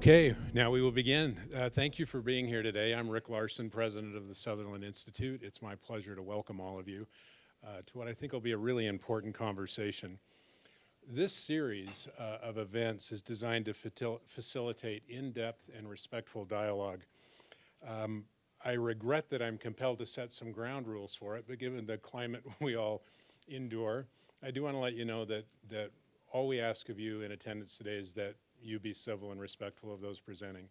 Okay, now we will begin. Thank you for being here today. I'm Rick Larson, president of the Sutherland Institute. It's my pleasure to welcome all of you to what I think will be a really important conversation. This series of events is designed to facilitate in-depth and respectful dialogue. I regret that I'm compelled to set some ground rules for it, but given the climate we all endure, I do want to let you know that all we ask of you in attendance today is that you be civil and respectful of those presenting.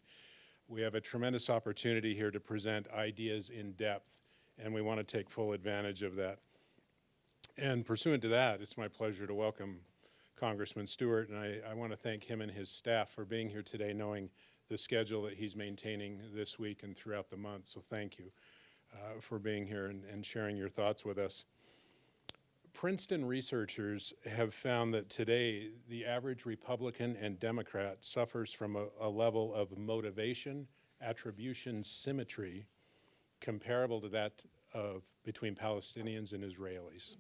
We have a tremendous opportunity here to present ideas in depth, and we want to take full advantage of that. And pursuant to that, it's my pleasure to welcome Congressman Stewart, and I want to thank him and his staff for being here today, knowing the schedule that he's maintaining this week and throughout the month. So thank you for being here and sharing your thoughts with us. Princeton researchers have found that today the average Republican and Democrat suffers from a level of motivation, attribution, symmetry comparable to that of between Palestinians and Israelis.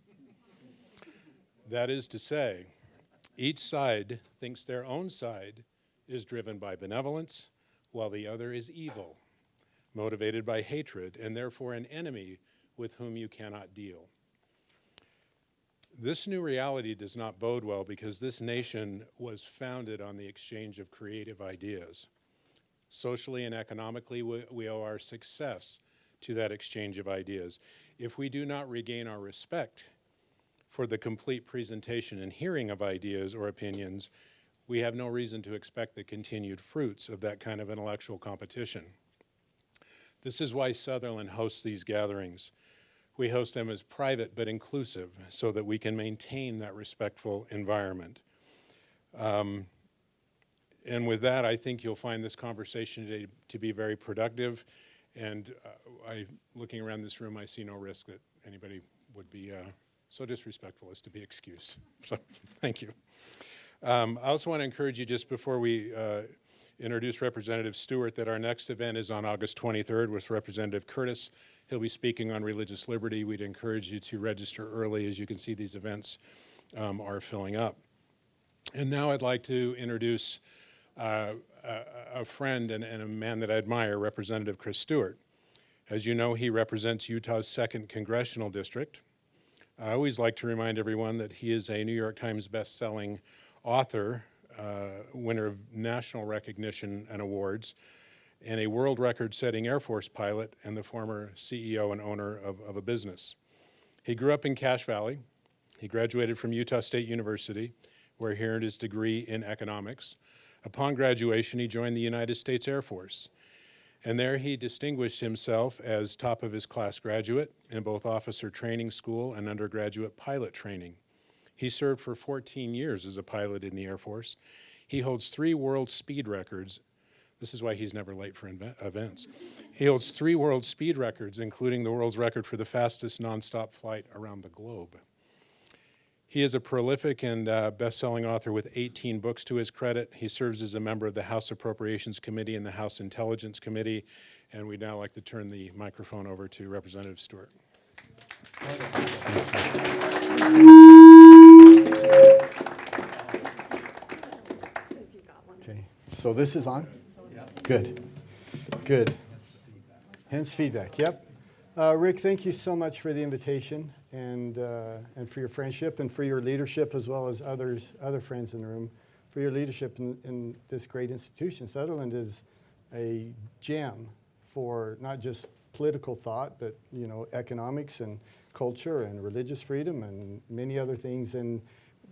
That is to say, each side thinks their own side is driven by benevolence, while the other is evil, motivated by hatred, and therefore an enemy with whom you cannot deal. This new reality does not bode well because this nation was founded on the exchange of creative ideas. Socially and economically, we owe our success to that exchange of ideas. If we do not regain our respect for the complete presentation and hearing of ideas or opinions, we have no reason to expect the continued fruits of that kind of intellectual competition. This is why Sutherland hosts these gatherings. We host them as private but inclusive so that we can maintain that respectful environment. And with that, I think you'll find this conversation today to be very productive. And looking around this room, I see no risk that anybody would be so disrespectful as to be excused. So thank you. I also want to encourage you, just before we introduce Representative Stewart, that our next event is on August 23rd with Representative Curtis. He'll be speaking on religious liberty. We'd encourage you to register early. As you can see, these events are filling up. And now I'd like to introduce a friend and a man that I admire, Representative Chris Stewart. As you know, he represents Utah's 2nd Congressional District. I always like to remind everyone that he is a New York Times best-selling author, winner of national recognition and awards, and a world record-setting Air Force pilot and the former CEO and owner of a business. He grew up in Cache Valley. He graduated from Utah State University, where he earned his degree in economics. Upon graduation, he joined the United States Air Force, and there he distinguished himself as top of his class graduate in both officer training school and undergraduate pilot training. He served for 14 years as a pilot in the Air Force. He holds 3 world speed records. This is why he's never late for events. He holds 3 world speed records, including the world's record for the fastest nonstop flight around the globe. He is a prolific and best-selling author with 18 books to his credit. He serves as a member of the House Appropriations Committee and the House Intelligence Committee. And we'd now like to turn the microphone over to Representative Stewart. Okay, so this is on? Good, good. Hence feedback, yep. Rick, thank you so much for the invitation and for your friendship and for your leadership, as well as other friends in the room, for your leadership in this great institution. Sutherland is a gem for not just political thought, but economics and culture and religious freedom and many other things. And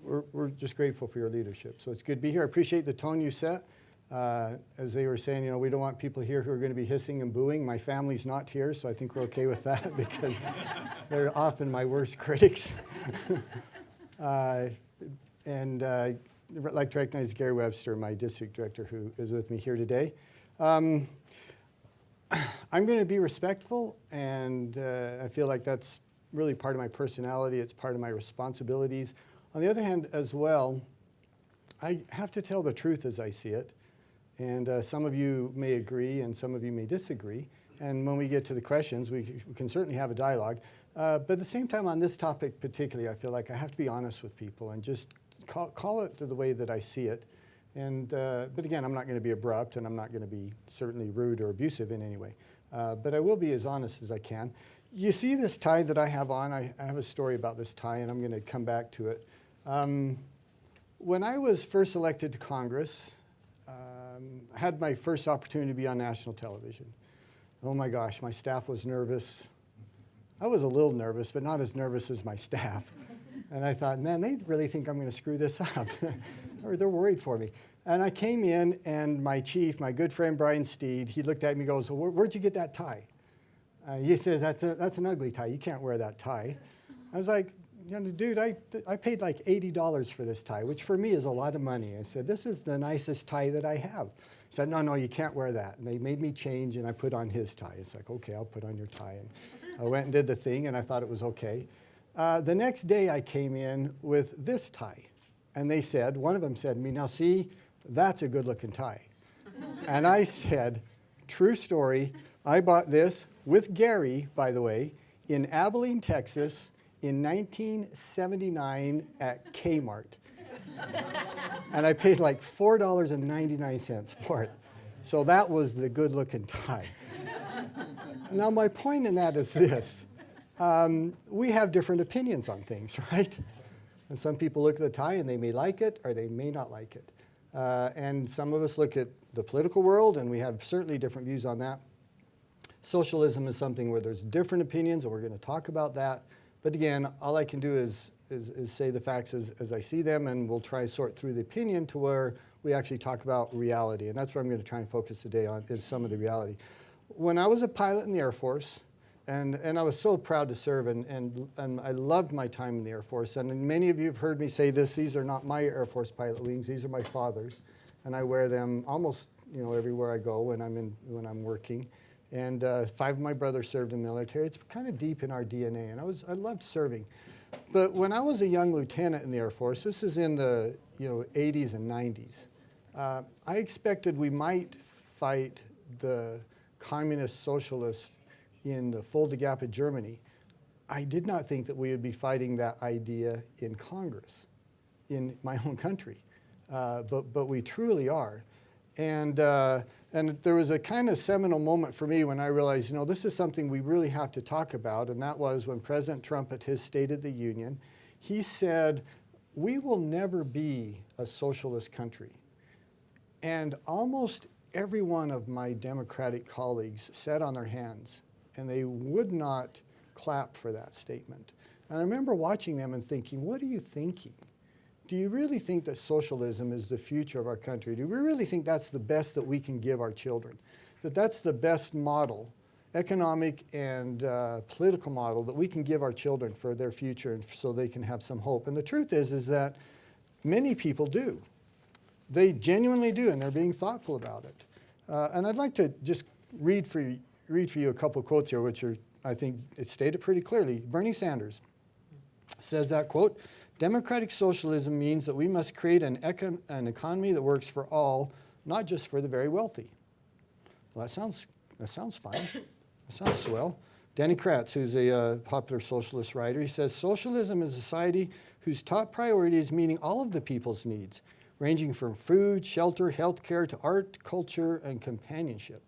we're just grateful for your leadership. So it's good to be here. I appreciate the tone you set. As they were saying, we don't want people here who are going to be hissing and booing. My family's not here, so I think we're okay with that because they're often my worst critics. And I'd like to recognize Gary Webster, my district director, who is with me here today. I'm going to be respectful, and I feel like that's really part of my personality. It's part of my responsibilities. On the other hand, as well, I have to tell the truth as I see it. And some of you may agree and some of you may disagree. And when we get to the questions, we can certainly have a dialogue. But at the same time, on this topic particularly, I feel like I have to be honest with people and just call it the way that I see it. But again, I'm not going to be abrupt, and I'm not going to be certainly rude or abusive in any way. But I will be as honest as I can. You see this tie that I have on? I have a story about this tie, and I'm going to come back to it. When I was first elected to Congress, I had my first opportunity to be on national television. Oh my gosh, my staff was nervous. I was a little nervous, but not as nervous as my staff. And I thought, man, they really think I'm going to screw this up. Or they're worried for me. And I came in, and my chief, my good friend Brian Steed, he looked at me and goes, well, where'd you get that tie? He says, that's an ugly tie. You can't wear that tie. I was like, dude, I paid like $80 for this tie, which for me is a lot of money. I said, this is the nicest tie that I have. He said, no, you can't wear that. And they made me change, and I put on his tie. It's like, okay, I'll put on your tie. And I went and did the thing, and I thought it was okay. The next day, I came in with this tie. And they said, one of them said to me, now see, that's a good-looking tie. And I said, true story, I bought this with Gary, by the way, in Abilene, Texas, in 1979 at Kmart. And I paid like $4.99 for it. So that was the good-looking tie. Now, my point in that is this. We have different opinions on things, right? And some people look at the tie and they may like it or they may not like it. And some of us look at the political world and we have certainly different views on that. Socialism is something where there's different opinions, and we're going to talk about that. But again, all I can do is say the facts as I see them, and we'll try to sort through the opinion to where we actually talk about reality. And that's what I'm going to try and focus today on, is some of the reality. When I was a pilot in the Air Force, and I was so proud to serve, and I loved my time in the Air Force. And many of you have heard me say this, these are not my Air Force pilot wings, these are my father's. And I wear them almost everywhere I go when I'm working. And 5 of my brothers served in the military. It's kind of deep in our DNA, and I loved serving. But when I was a young lieutenant in the Air Force, this is in the 80s and 90s, I expected we might fight the communist socialists in the Fulda Gap of Germany. I did not think that we would be fighting that idea in Congress, in my own country. But we truly are. And there was a kind of seminal moment for me when I realized, this is something we really have to talk about, and that was when President Trump at his State of the Union, he said, we will never be a socialist country. And almost every one of my Democratic colleagues sat on their hands, and they would not clap for that statement. And I remember watching them and thinking, what are you thinking? Do you really think that socialism is the future of our country? Do we really think that's the best that we can give our children? That that's the best model, economic and political model that we can give our children for their future and so they can have some hope? And the truth is that many people do. They genuinely do, and they're being thoughtful about it. And I'd like to just read for you a couple of quotes here, which are, I think, it's stated pretty clearly. Bernie Sanders says that, quote, democratic socialism means that we must create an economy that works for all, not just for the very wealthy. Well, that sounds fine. That sounds swell. Danny Kratz, who's a popular socialist writer, he says, socialism is a society whose top priority is meeting all of the people's needs, ranging from food, shelter, healthcare, to art, culture, and companionship.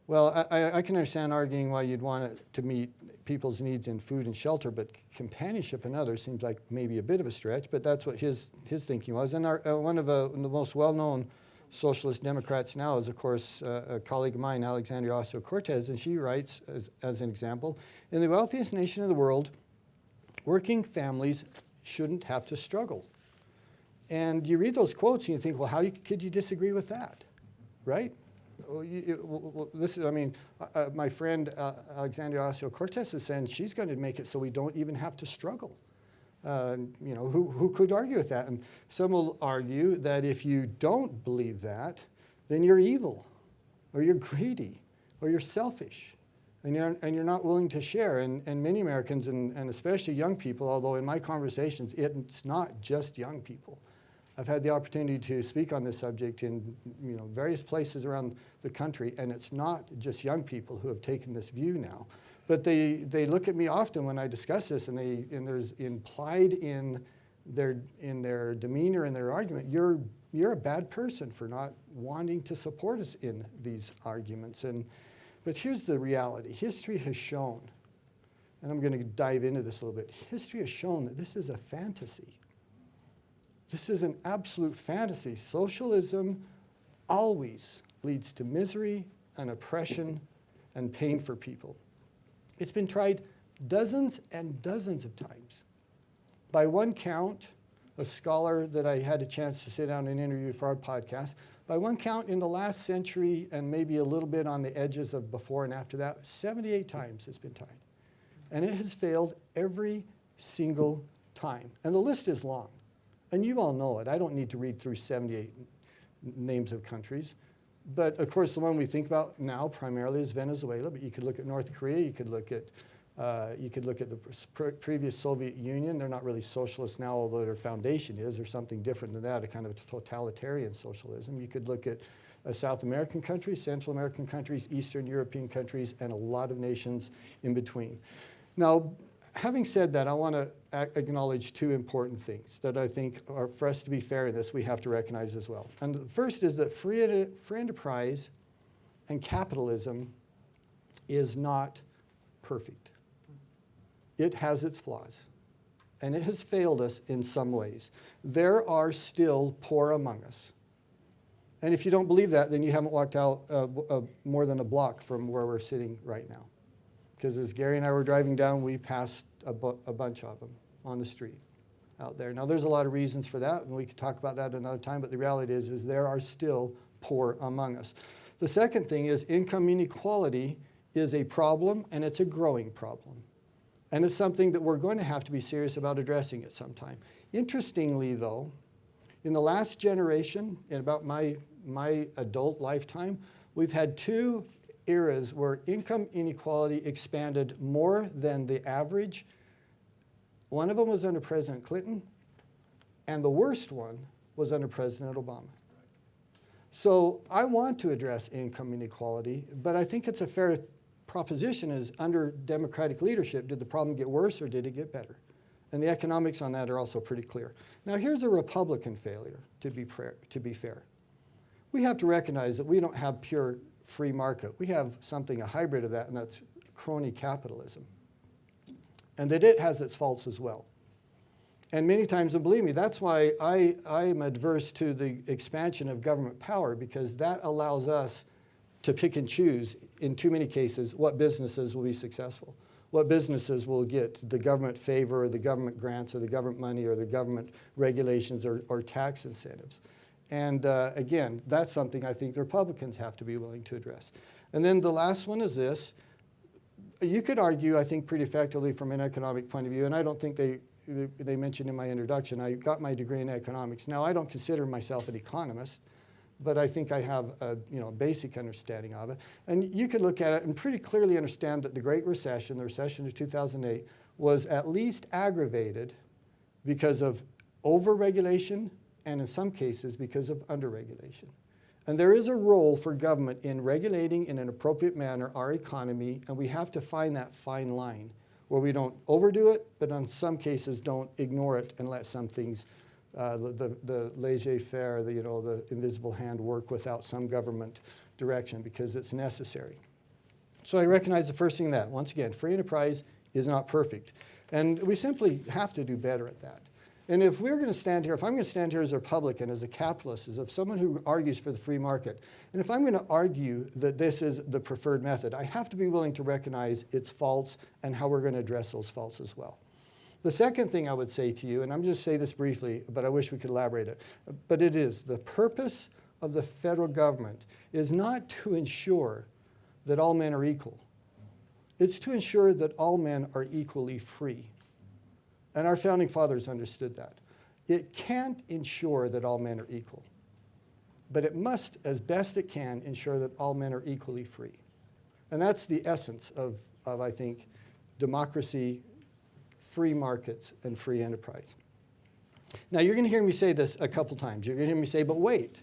Well, I can understand arguing why you'd want it to meet people's needs in food and shelter, but companionship and others seems like maybe a bit of a stretch, but that's what his thinking was. And one of the most well-known socialist Democrats now is, of course, a colleague of mine, Alexandria Ocasio-Cortez, and she writes, as an example, in the wealthiest nation in the world, working families shouldn't have to struggle. And you read those quotes and you think, well, how could you disagree with that, right? My friend Alexandria Ocasio-Cortez is saying she's going to make it so we don't even have to struggle. Who could argue with that? And some will argue that if you don't believe that, then you're evil, or you're greedy, or you're selfish, and you're not willing to share. And many Americans, and especially young people, although in my conversations, it's not just young people. I've had the opportunity to speak on this subject in various places around the country, and it's not just young people who have taken this view now. But they look at me often when I discuss this, and there's implied in in their demeanor and their argument, you're a bad person for not wanting to support us in these arguments. But here's the reality. History has shown, and I'm going to dive into this a little bit, history has shown that this is a fantasy. This is an absolute fantasy. Socialism always leads to misery and oppression and pain for people. It's been tried dozens and dozens of times. By one count, a scholar that I had a chance to sit down and interview for our podcast, by one count in the last century and maybe a little bit on the edges of before and after that, 78 times it's been tried. And it has failed every single time. And the list is long. And you all know it. I don't need to read through 78 names of countries. But of course, the one we think about now primarily is Venezuela. But you could look at North Korea. You could look at the previous Soviet Union. They're not really socialist now, although their foundation is, or something different than that, a kind of totalitarian socialism. You could look at South American countries, Central American countries, Eastern European countries, and a lot of nations in between. Now, having said that, I want to acknowledge two important things that I think are, for us to be fair in this, we have to recognize as well. And the first is that free enterprise and capitalism is not perfect. It has its flaws, and it has failed us in some ways. There are still poor among us. And if you don't believe that, then you haven't walked out more than a block from where we're sitting right now. Because as Gary and I were driving down, we passed a bunch of them on the street out there. Now, there's a lot of reasons for that, and we could talk about that another time, but the reality is there are still poor among us. The second thing is income inequality is a problem, and it's a growing problem. And it's something that we're going to have to be serious about addressing at some time. Interestingly, though, in the last generation, in about my adult lifetime, we've had two eras where income inequality expanded more than the average. One of them was under President Clinton, and the worst one was under President Obama. So I want to address income inequality, but I think it's a fair proposition is under Democratic leadership, did the problem get worse or did it get better? And the economics on that are also pretty clear. Now here's a Republican failure, to be fair. We have to recognize that we don't have pure free market. We have something, a hybrid of that, and that's crony capitalism. And that it has its faults as well. And many times, and believe me, that's why I'm adverse to the expansion of government power, because that allows us to pick and choose, in too many cases, what businesses will be successful, what businesses will get the government favor or the government grants or the government money or the government regulations or tax incentives. And again, that's something I think the Republicans have to be willing to address. And then the last one is this. You could argue, I think, pretty effectively from an economic point of view, and I don't think they mentioned in my introduction, I got my degree in economics. Now, I don't consider myself an economist, but I think I have a basic understanding of it. And you could look at it and pretty clearly understand that the Great Recession, the recession of 2008, was at least aggravated because of overregulation and in some cases because of underregulation. And there is a role for government in regulating in an appropriate manner our economy, and we have to find that fine line where we don't overdo it, but in some cases don't ignore it and let some things, the laissez-faire, the invisible hand work without some government direction because it's necessary. So I recognize the first thing that, once again, free enterprise is not perfect. And we simply have to do better at that. And if we're going to stand here, if I'm going to stand here as a Republican, as a capitalist, as someone who argues for the free market, and if I'm going to argue that this is the preferred method, I have to be willing to recognize its faults and how we're going to address those faults as well. The second thing I would say to you, and I'm just say this briefly, but I wish we could elaborate it, but it is the purpose of the federal government is not to ensure that all men are equal. It's to ensure that all men are equally free. And our founding fathers understood that. It can't ensure that all men are equal, but it must, as best it can, ensure that all men are equally free. And that's the essence of I think, democracy, free markets, and free enterprise. Now, you're going to hear me say this a couple times. You're going to hear me say, but wait,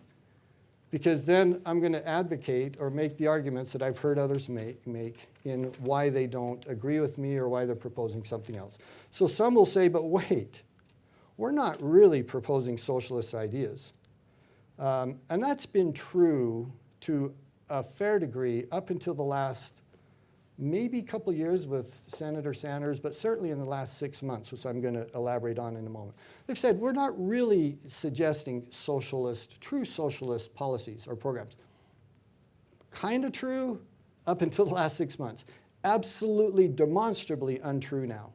because then I'm going to advocate or make the arguments that I've heard others make in why they don't agree with me or why they're proposing something else. So some will say, but wait, we're not really proposing socialist ideas. And that's been true to a fair degree up until the last maybe couple years with Senator Sanders, but certainly in the last 6 months, which I'm going to elaborate on in a moment. They've said we're not really suggesting true socialist policies or programs. Kind of true up until the last 6 months. Absolutely demonstrably untrue now,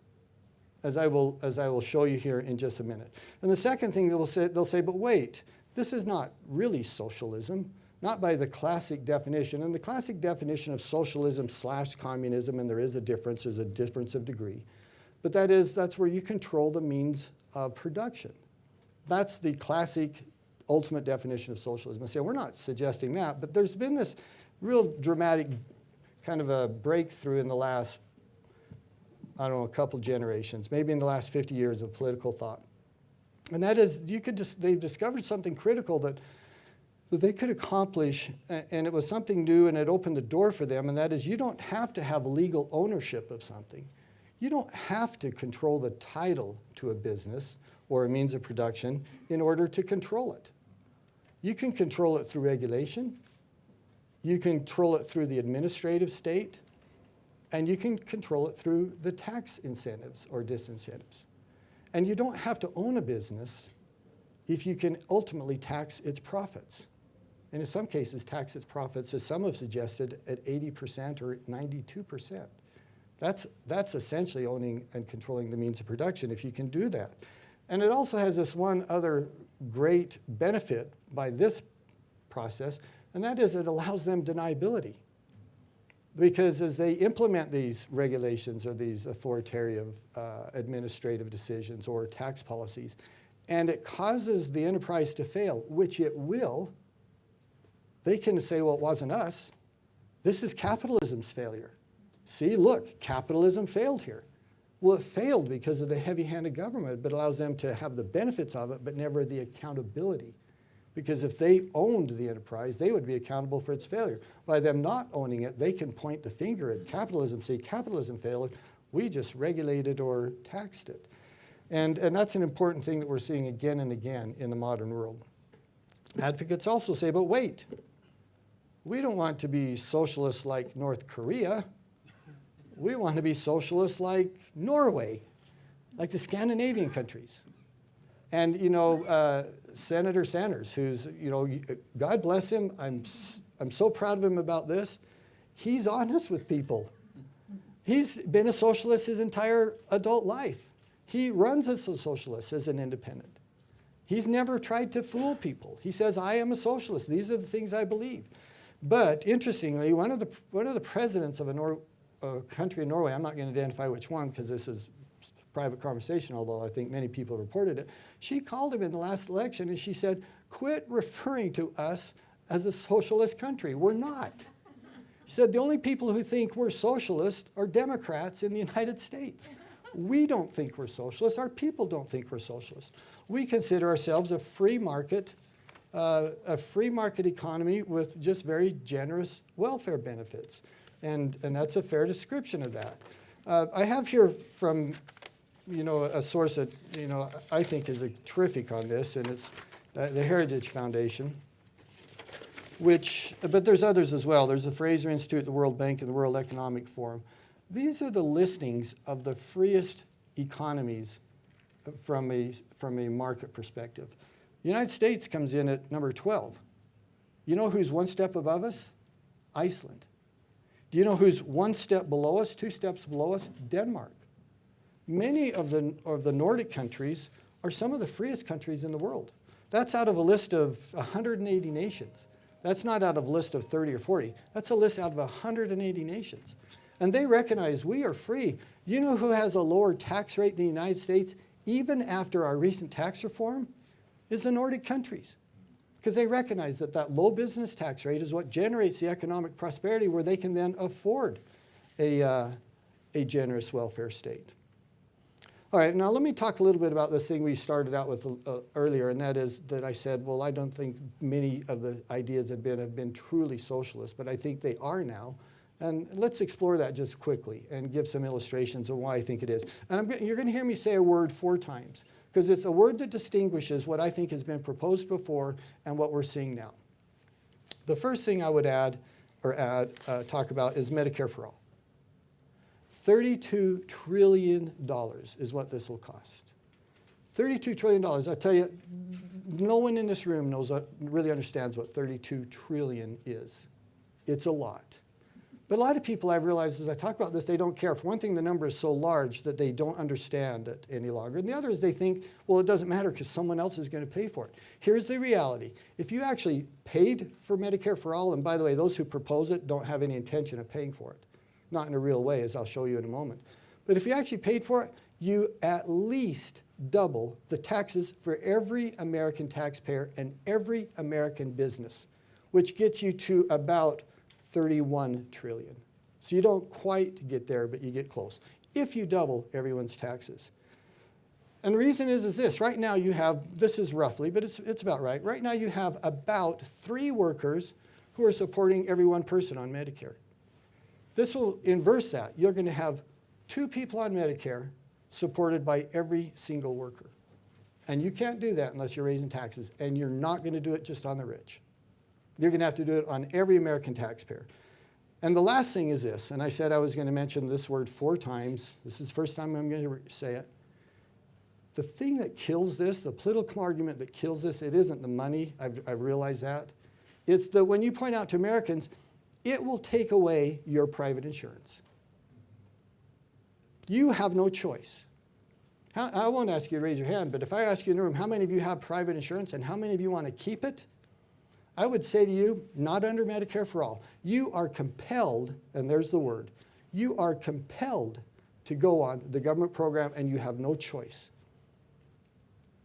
as I will show you here in just a minute. And the second thing they'll say, but wait, this is not really socialism. Not by the classic definition. And the classic definition of socialism / communism, and there is a difference, there's a difference of degree. But that's where you control the means of production. That's the classic ultimate definition of socialism. I say we're not suggesting that, but there's been this real dramatic kind of a breakthrough in the last, I don't know, a couple generations, maybe in the last 50 years of political thought. And that is, they've discovered something critical that they could accomplish, and it was something new, and it opened the door for them, and that is you don't have to have legal ownership of something. You don't have to control the title to a business or a means of production in order to control it. You can control it through regulation, you can control it through the administrative state, and you can control it through the tax incentives or disincentives. And you don't have to own a business if you can ultimately tax its profits. And in some cases, tax its profits, as some have suggested, at 80% or 92%. That's essentially owning and controlling the means of production if you can do that. And it also has this one other great benefit by this process, and that is it allows them deniability. Because as they implement these regulations or these authoritarian administrative decisions or tax policies, and it causes the enterprise to fail, which it will, they can say, well, it wasn't us. This is capitalism's failure. See, look, capitalism failed here. Well, it failed because of the heavy-handed government, but allows them to have the benefits of it, but never the accountability. Because if they owned the enterprise, they would be accountable for its failure. By them not owning it, they can point the finger at capitalism, say capitalism failed, we just regulated or taxed it. And that's an important thing that we're seeing again and again in the modern world. Advocates also say, but wait, we don't want to be socialists like North Korea. We want to be socialists like Norway, like the Scandinavian countries. And, Senator Sanders, who's, God bless him, I'm so proud of him about this. He's honest with people. He's been a socialist his entire adult life. He runs as a socialist, as an independent. He's never tried to fool people. He says, I am a socialist. These are the things I believe. But interestingly, one of the presidents of a country in Norway, I'm not going to identify which one because this is private conversation, although I think many people reported it, she called him in the last election and she said, quit referring to us as a socialist country. We're not. She said, the only people who think we're socialist are Democrats in the United States. We don't think we're socialists. Our people don't think we're socialists. We consider ourselves a free market economy with just very generous welfare benefits. And that's a fair description of that. I have here from, a source that, I think is terrific on this, and it's the Heritage Foundation, but there's others as well. There's the Fraser Institute, the World Bank, and the World Economic Forum. These are the listings of the freest economies from a market perspective. The United States comes in at number 12. You know who's one step above us? Iceland. Do you know who's one step below us, 2 steps below us? Denmark. Many of the Nordic countries are some of the freest countries in the world. That's out of a list of 180 nations. That's not out of a list of 30 or 40. That's a list out of 180 nations. And they recognize we are free. You know who has a lower tax rate than the United States, even after our recent tax reform? Is the Nordic countries. Because they recognize that low business tax rate is what generates the economic prosperity where they can then afford a generous welfare state. All right, now let me talk a little bit about this thing we started out with earlier, and that is that I said, well, I don't think many of the ideas have been truly socialist, but I think they are now. And let's explore that just quickly and give some illustrations of why I think it is. And you're going to hear me say a word 4 times, because it's a word that distinguishes what I think has been proposed before and what we're seeing now. The first thing I would talk about is Medicare for All. $32 trillion is what this will cost. $32 trillion. I tell you, no one in this room really understands what 32 trillion is. It's a lot. But a lot of people, I've realized as I talk about this, they don't care. For one thing, the number is so large that they don't understand it any longer. And the other is they think, well, it doesn't matter because someone else is going to pay for it. Here's the reality. If you actually paid for Medicare for All, and by the way, those who propose it don't have any intention of paying for it. Not in a real way, as I'll show you in a moment. But if you actually paid for it, you at least double the taxes for every American taxpayer and every American business, which gets you to about 31 trillion. So you don't quite get there, but you get close, if you double everyone's taxes. And the reason is this. Right now you have, this is roughly, but it's about right. Right now you have about 3 workers who are supporting every one person on Medicare. This will inverse that. You're going to have 2 people on Medicare supported by every single worker. And you can't do that unless you're raising taxes. And you're not going to do it just on the rich. You're going to have to do it on every American taxpayer. And the last thing is this, and I said I was going to mention this word 4 times. This is the first time I'm going to say it. The thing that kills this, the political argument that kills this, it isn't the money. I've realized that. It's that when you point out to Americans, it will take away your private insurance. You have no choice. I won't ask you to raise your hand, but if I ask you in the room, how many of you have private insurance and how many of you want to keep it? I would say to you, not under Medicare for All. You are compelled, and there's the word, you are compelled to go on the government program and you have no choice.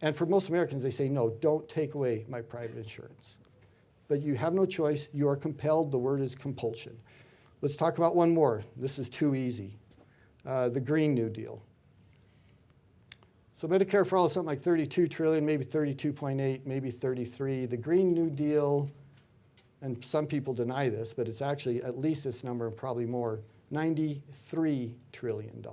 And for most Americans, they say, no, don't take away my private insurance. But you have no choice. You are compelled. The word is compulsion. Let's talk about one more. This is too easy. The Green New Deal. So Medicare for All is something like 32 trillion, maybe 32.8, maybe 33. The Green New Deal, and some people deny this, but it's actually at least this number and probably more, $93 trillion.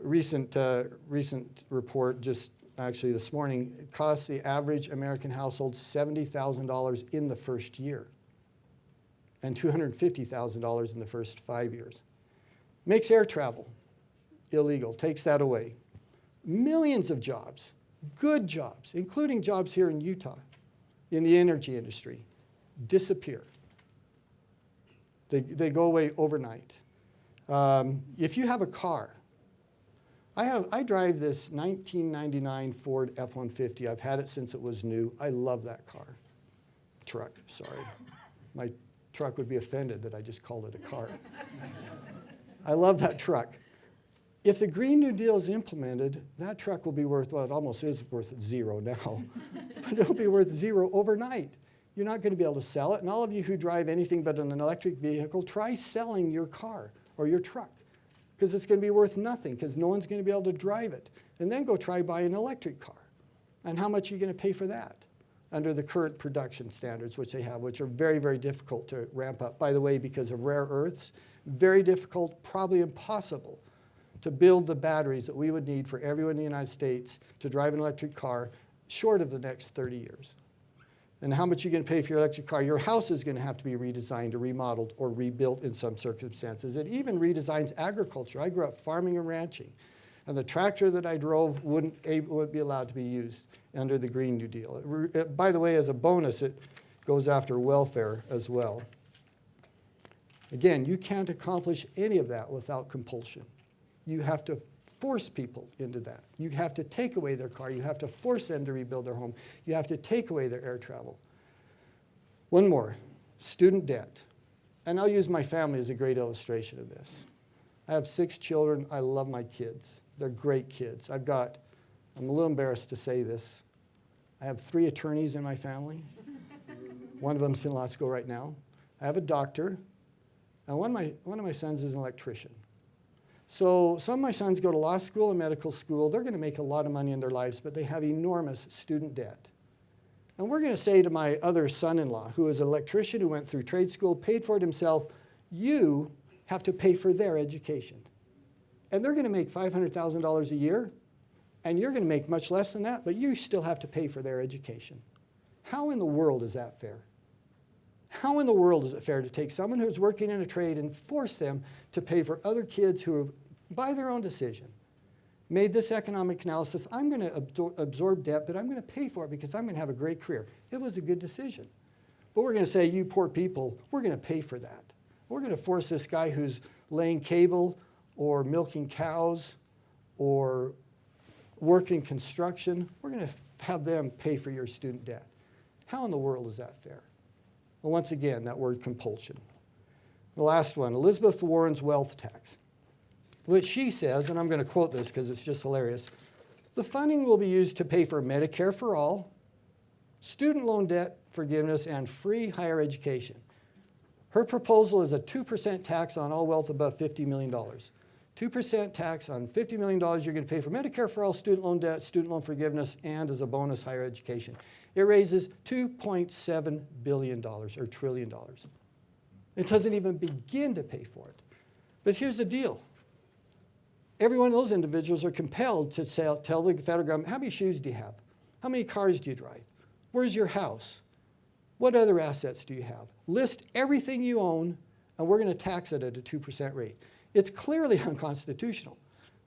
Recent report just actually this morning, it costs the average American household $70,000 in the first year and $250,000 in the first 5 years. Makes air travel illegal, takes that away. Millions of jobs, good jobs, including jobs here in Utah, in the energy industry, disappear. They go away overnight. If you have a car, I drive this 1999 Ford F-150. I've had it since it was new. I love that car. Truck, sorry. My truck would be offended that I just called it a car. I love that truck. If the Green New Deal is implemented, that truck will be worth, well, it almost is worth 0 now, but it'll be worth 0 overnight. You're not going to be able to sell it. And all of you who drive anything but an electric vehicle, try selling your car or your truck, because it's going to be worth nothing because no one's going to be able to drive it. And then go try buy an electric car. And how much are you going to pay for that under the current production standards which they have, which are very, very difficult to ramp up. By the way, because of rare earths, very difficult, probably impossible to build the batteries that we would need for everyone in the United States to drive an electric car short of the next 30 years. And how much are you going to pay for your electric car? Your house is going to have to be redesigned or remodeled or rebuilt in some circumstances. It even redesigns agriculture. I grew up farming and ranching. And the tractor that I drove wouldn't be allowed to be used under the Green New Deal. By the way, as a bonus, it goes after welfare as well. Again, you can't accomplish any of that without compulsion. You have to force people into that. You have to take away their car. You have to force them to rebuild their home. You have to take away their air travel. One more, student debt. And I'll use my family as a great illustration of this. I have 6 children. I love my kids. They're great kids. I'm a little embarrassed to say this. I have 3 attorneys in my family. One of them's in law school right now. I have a doctor. And one of my sons is an electrician. So some of my sons go to law school and medical school. They're going to make a lot of money in their lives, but they have enormous student debt. And we're going to say to my other son-in-law, who is an electrician who went through trade school, paid for it himself, you have to pay for their education. and they're going to make $500,000 a year, and you're going to make much less than that, but you still have to pay for their education. How in the world is that fair? How in the world is it fair to take someone who's working in a trade and force them to pay for other kids who have, by their own decision, made this economic analysis? I'm going to absorb debt, but I'm going to pay for it because I'm going to have a great career. It was a good decision. But we're going to say, you poor people, we're going to pay for that. We're going to force this guy who's laying cable or milking cows or working construction, we're going to have them pay for your student debt. How in the world is that fair? Well, once again, that word compulsion. The last one, Elizabeth Warren's wealth tax, which she says, and I'm going to quote this because it's just hilarious, the funding will be used to pay for Medicare for all, student loan debt forgiveness, and free higher education. Her proposal is a 2% tax on all wealth above $50 million. 2% tax on $50 million, you're going to pay for Medicare for all, student loan debt, student loan forgiveness, and as a bonus, higher education. It raises $2.7 billion, or trillion dollars. It doesn't even begin to pay for it. But here's the deal. Every one of those individuals are compelled to tell the federal government, how many shoes do you have? How many cars do you drive? Where's your house? What other assets do you have? List everything you own, and we're going to tax it at a 2% rate. It's clearly unconstitutional.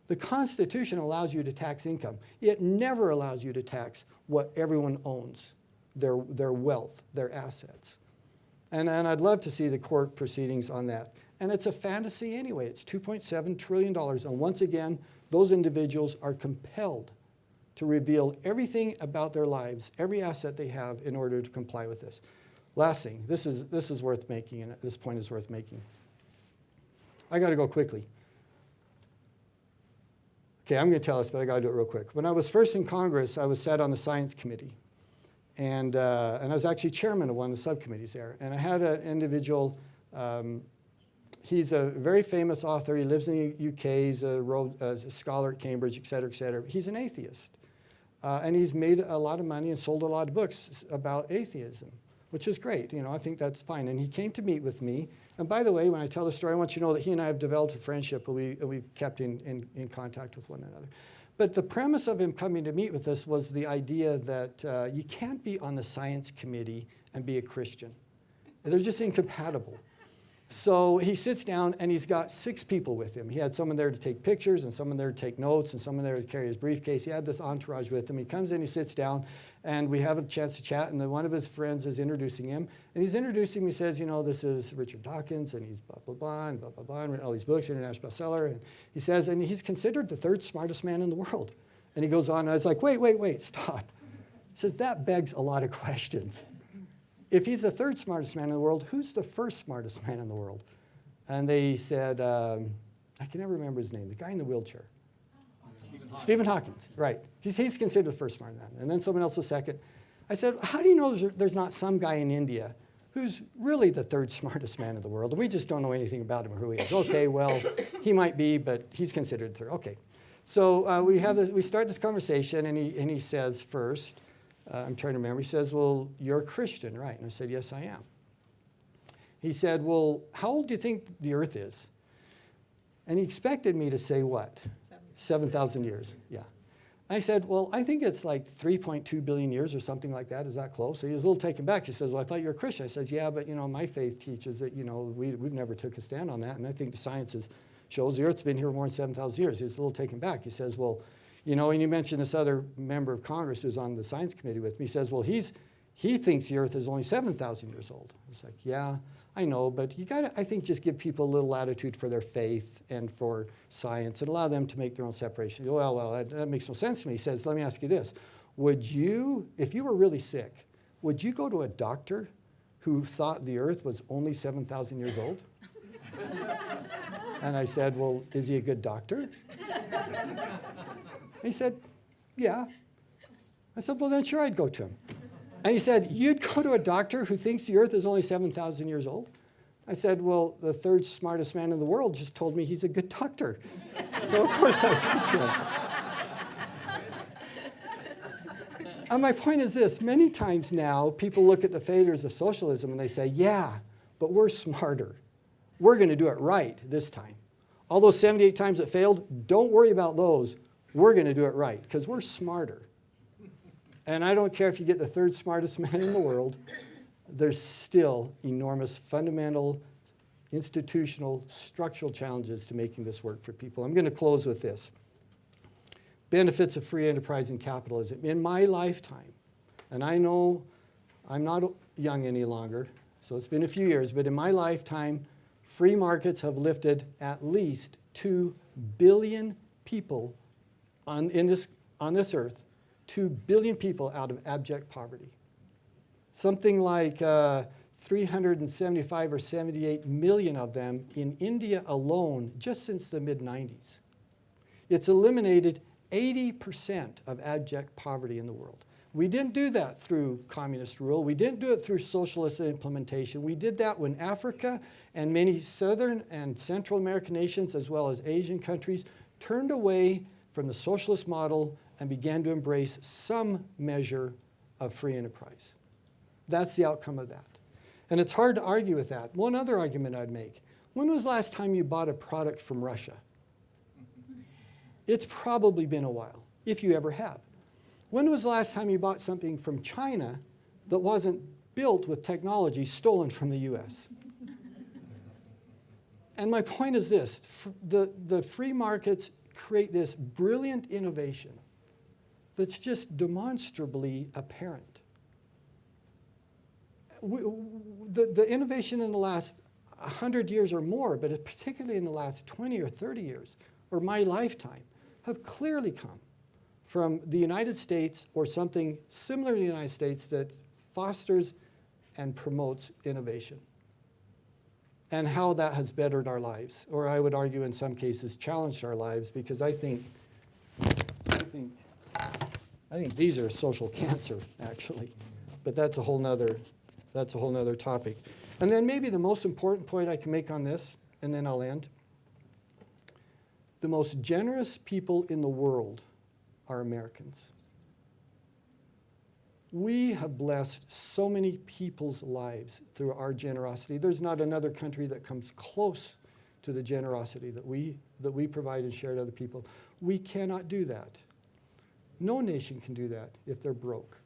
The Constitution allows you to tax income. It never allows you to tax what everyone owns, their wealth, their assets. And I'd love to see the court proceedings on that. And it's a fantasy anyway. It's $2.7 trillion. And once again, those individuals are compelled to reveal everything about their lives, every asset they have, in order to comply with this. Last thing, this is worth making, and this point is worth making. I got to go quickly. Okay, I'm going to tell us, but I got to do it real quick. When I was first in Congress, I was sat on the Science Committee. And I was actually chairman of one of the subcommittees there. And I had an individual, he's a very famous author. He lives in the UK. He's a scholar at Cambridge, et cetera, et cetera. He's an atheist. And he's made a lot of money and sold a lot of books about atheism, which is great. You know, I think that's fine. And he came to meet with me. And by the way, when I tell the story, I want you to know that he and I have developed a friendship, and we've kept in contact with one another. But the premise of him coming to meet with us was the idea that you can't be on the Science Committee and be a Christian. They're just incompatible. So he sits down, and he's got 6 people with him. He had someone there to take pictures, and someone there to take notes, and someone there to carry his briefcase. He had this entourage with him. He comes in, he sits down, and we have a chance to chat, and then one of his friends is introducing him. And he's introducing me, says, you know, this is Richard Dawkins, and he's blah, blah, blah, and blah, blah, blah, and all these books, international bestseller. And he says, and he's considered the 3rd smartest man in the world. And he goes on, and I was like, wait, stop. He says, that begs a lot of questions. If he's the 3rd smartest man in the world, who's the 1st smartest man in the world? And they said, I can never remember his name, the guy in the wheelchair. Stephen Hawking, right. He's considered the 1st smart man. And then someone else was 2nd. I said, how do you know there's not some guy in India who's really the 3rd smartest man in the world, and we just don't know anything about him or who he is? Okay, well, he might be, but he's considered 3rd. Okay. So we start this conversation, and he says first, I'm trying to remember, he says, well, you're a Christian, right? And I said, yes, I am. He said, well, how old do you think the Earth is? And he expected me to say what? 7,000 years, yeah. I said, well, I think it's like 3.2 billion years or something like that. Is that close? So he was a little taken back. He says, well, I thought you were a Christian. I says, yeah, but, you know, my faith teaches that, you know, we've never took a stand on that. And I think the science shows the Earth's been here more than 7,000 years. He was a little taken back. He says, well, you know, and you mentioned this other member of Congress who's on the Science Committee with me. He says, well, he thinks the Earth is only 7,000 years old. It's like, yeah, I know, but you gotta, I think, just give people a little latitude for their faith and for science and allow them to make their own separation. Well, that makes no sense to me. He says, let me ask you this. Would you, if you were really sick, would you go to a doctor who thought the Earth was only 7,000 years old? And I said, well, is he a good doctor? He said, yeah. I said, well, then sure, I'd go to him. And he said, you'd go to a doctor who thinks the Earth is only 7,000 years old? I said, well, the 3rd smartest man in the world just told me he's a good doctor. So, of course, I went to him. And my point is this. Many times now, people look at the failures of socialism and they say, yeah, but we're smarter. We're going to do it right this time. All those 78 times it failed, don't worry about those. We're going to do it right because we're smarter. And I don't care if you get the third smartest man in the world, there's still enormous fundamental, institutional, structural challenges to making this work for people. I'm going to close with this. Benefits of free enterprise and capitalism. In my lifetime, and I know I'm not young any longer, so it's been a few years, but in my lifetime, free markets have lifted at least 2 billion people on this earth, 2 billion people out of abject poverty. Something like 375 or 78 million of them in India alone just since the mid-90s. It's eliminated 80% of abject poverty in the world. We didn't do that through communist rule. We didn't do it through socialist implementation. We did that when Africa and many Southern and Central American nations, as well as Asian countries, turned away from the socialist model and began to embrace some measure of free enterprise. That's the outcome of that. And it's hard to argue with that. One other argument I'd make. When was the last time you bought a product from Russia? It's probably been a while, if you ever have. When was the last time you bought something from China that wasn't built with technology stolen from the US? And my point is this, the free markets create this brilliant innovation that's just demonstrably apparent. The innovation in the last 100 years or more, but particularly in the last 20 or 30 years, or my lifetime, have clearly come from the United States or something similar to the United States that fosters and promotes innovation. And how that has bettered our lives, or I would argue in some cases challenged our lives, because I think these are social cancer, actually. But that's a whole nother topic. And then maybe the most important point I can make on this, and then I'll end. The most generous people in the world are Americans. We have blessed so many people's lives through our generosity. There's not another country that comes close to the generosity that we provide and share to other people. We cannot do that. No nation can do that if they're broke.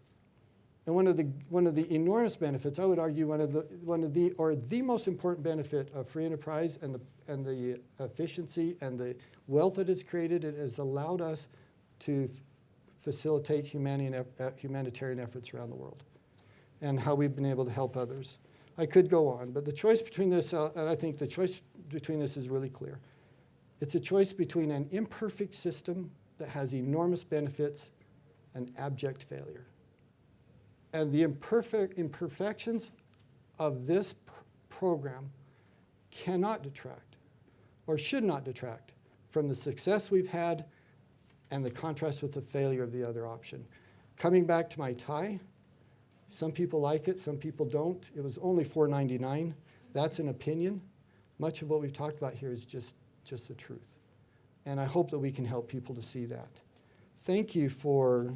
And one of the enormous benefits, I would argue, the most important benefit of free enterprise and the efficiency and the wealth that it's created, it has allowed us to facilitate humanitarian efforts around the world, and how we've been able to help others. I could go on, but the choice between this, and I think the choice between this is really clear. It's a choice between an imperfect system that has enormous benefits and abject failure. And the imperfections of this program cannot detract, or should not detract, from the success we've had and the contrast with the failure of the other option. Coming back to my tie, some people like it, some people don't. It was only $4.99. That's an opinion. Much of what we've talked about here is just the truth. And I hope that we can help people to see that. Thank you for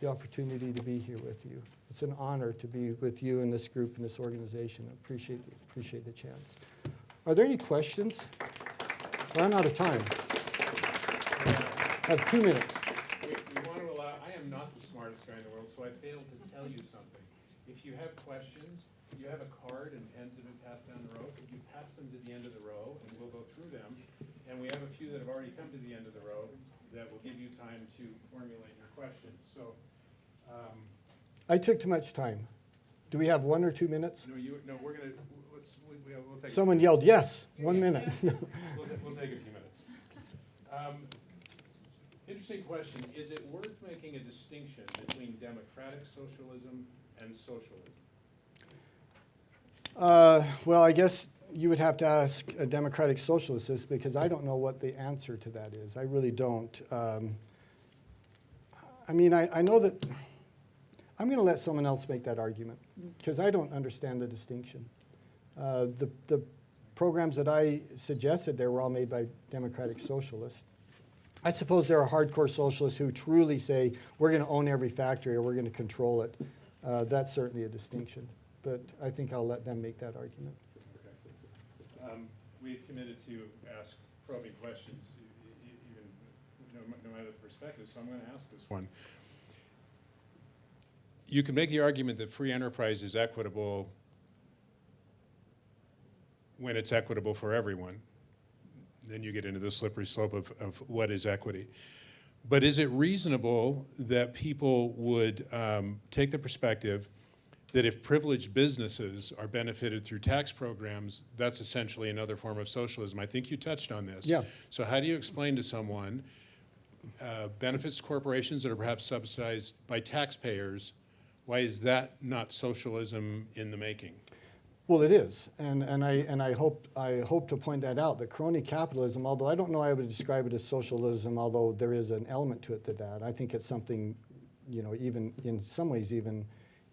the opportunity to be here with you. It's an honor to be with you in this group and this organization. I appreciate the chance. Are there any questions? Well, I'm out of time. I have 2 minutes. We want to allow, I am not the smartest guy in the world, so I failed to tell you something. If you have questions, you have a card and pens that have been passed down the row. If you pass them to the end of the row, and we'll go through them. And we have a few that have already come to the end of the row that will give you time to formulate your questions. So, I took too much time. Do we have 1 or 2 minutes? No, we'll take. Someone yelled yes. 1 minute. We'll take a few minutes. Interesting question. Is it worth making a distinction between democratic socialism and socialism? Well, I guess you would have to ask a democratic socialist this, because I don't know what the answer to that is. I really don't. I mean, I know that I'm going to let someone else make that argument, because I don't understand the distinction. The programs that I suggested there were all made by democratic socialists. I suppose there are hardcore socialists who truly say, we're going to own every factory or we're going to control it. That's certainly a distinction. But I think I'll let them make that argument. Okay. We had committed to ask probing questions, even no matter the perspective, so I'm going to ask this one. You can make the argument that free enterprise is equitable when it's equitable for everyone. Then you get into the slippery slope of what is equity. But is it reasonable that people would take the perspective that if privileged businesses are benefited through tax programs, that's essentially another form of socialism? I think you touched on this. Yeah. So how do you explain to someone benefits corporations that are perhaps subsidized by taxpayers? Why is that not socialism in the making? Well, it is, and I hope to point that out. That crony capitalism, although I don't know I would describe it as socialism, although there is an element to it that I think it's something, even in some ways even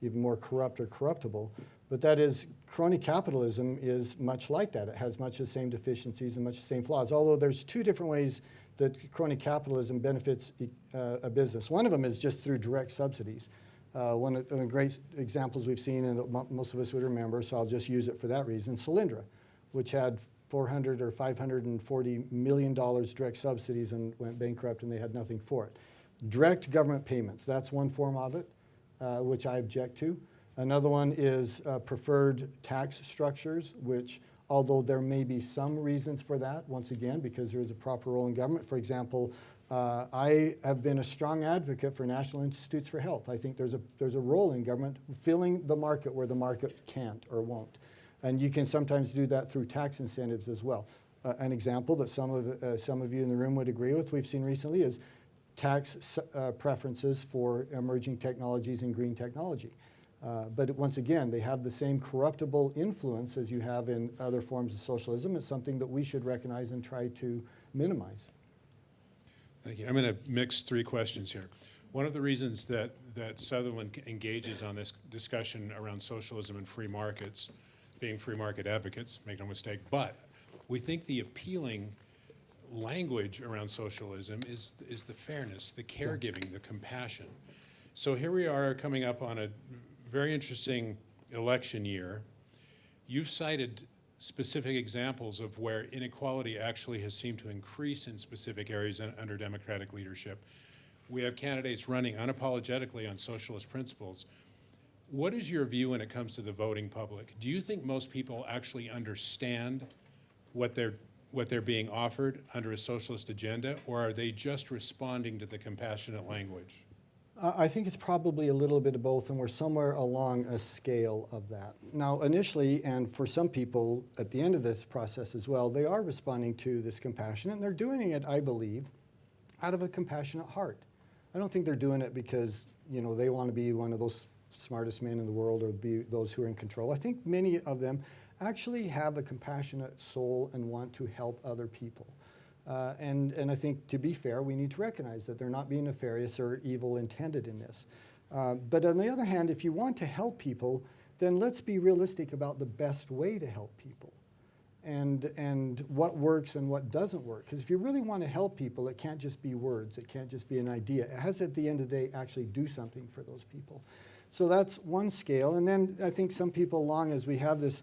more corrupt or corruptible. But that is, crony capitalism is much like that. It has much the same deficiencies and much the same flaws. Although there's two different ways that crony capitalism benefits a business. One of them is just through direct subsidies. One of the great examples we've seen, and most of us would remember, so I'll just use it for that reason, Solyndra, which had $400 or $540 million direct subsidies and went bankrupt, and they had nothing for it. Direct government payments, that's one form of it, which I object to. Another one is preferred tax structures, which, although there may be some reasons for that, once again, because there is a proper role in government. For example, I have been a strong advocate for National Institutes for Health. I think there's a role in government filling the market where the market can't or won't. And you can sometimes do that through tax incentives as well. An example that some of you in the room would agree with, we've seen recently, is tax preferences for emerging technologies and green technology. But once again, they have the same corruptible influence as you have in other forms of socialism. It's something that we should recognize and try to minimize. Thank you. I'm going to mix three questions here. One of the reasons that Sutherland engages on this discussion around socialism and free markets, being free market advocates, make no mistake, but we think the appealing language around socialism is the fairness, the caregiving, the compassion. So here we are coming up on a very interesting election year. You've cited specific examples of where inequality actually has seemed to increase in specific areas under Democratic leadership. We have candidates running unapologetically on socialist principles. What is your view when it comes to the voting public? Do you think most people actually understand what they're being offered under a socialist agenda, or are they just responding to the compassionate language? I think it's probably a little bit of both, and we're somewhere along a scale of that. Now, initially, and for some people at the end of this process as well, they are responding to this compassion, and they're doing it, I believe, out of a compassionate heart. I don't think they're doing it because, they want to be one of those smartest men in the world or be those who are in control. I think many of them actually have a compassionate soul and want to help other people. And I think, to be fair, we need to recognize that they're not being nefarious or evil intended in this. But on the other hand, if you want to help people, then let's be realistic about the best way to help people and what works and what doesn't work. Because if you really want to help people, it can't just be words. It can't just be an idea. It has, at the end of the day, actually do something for those people. So that's one scale. And then I think some people, along as we have this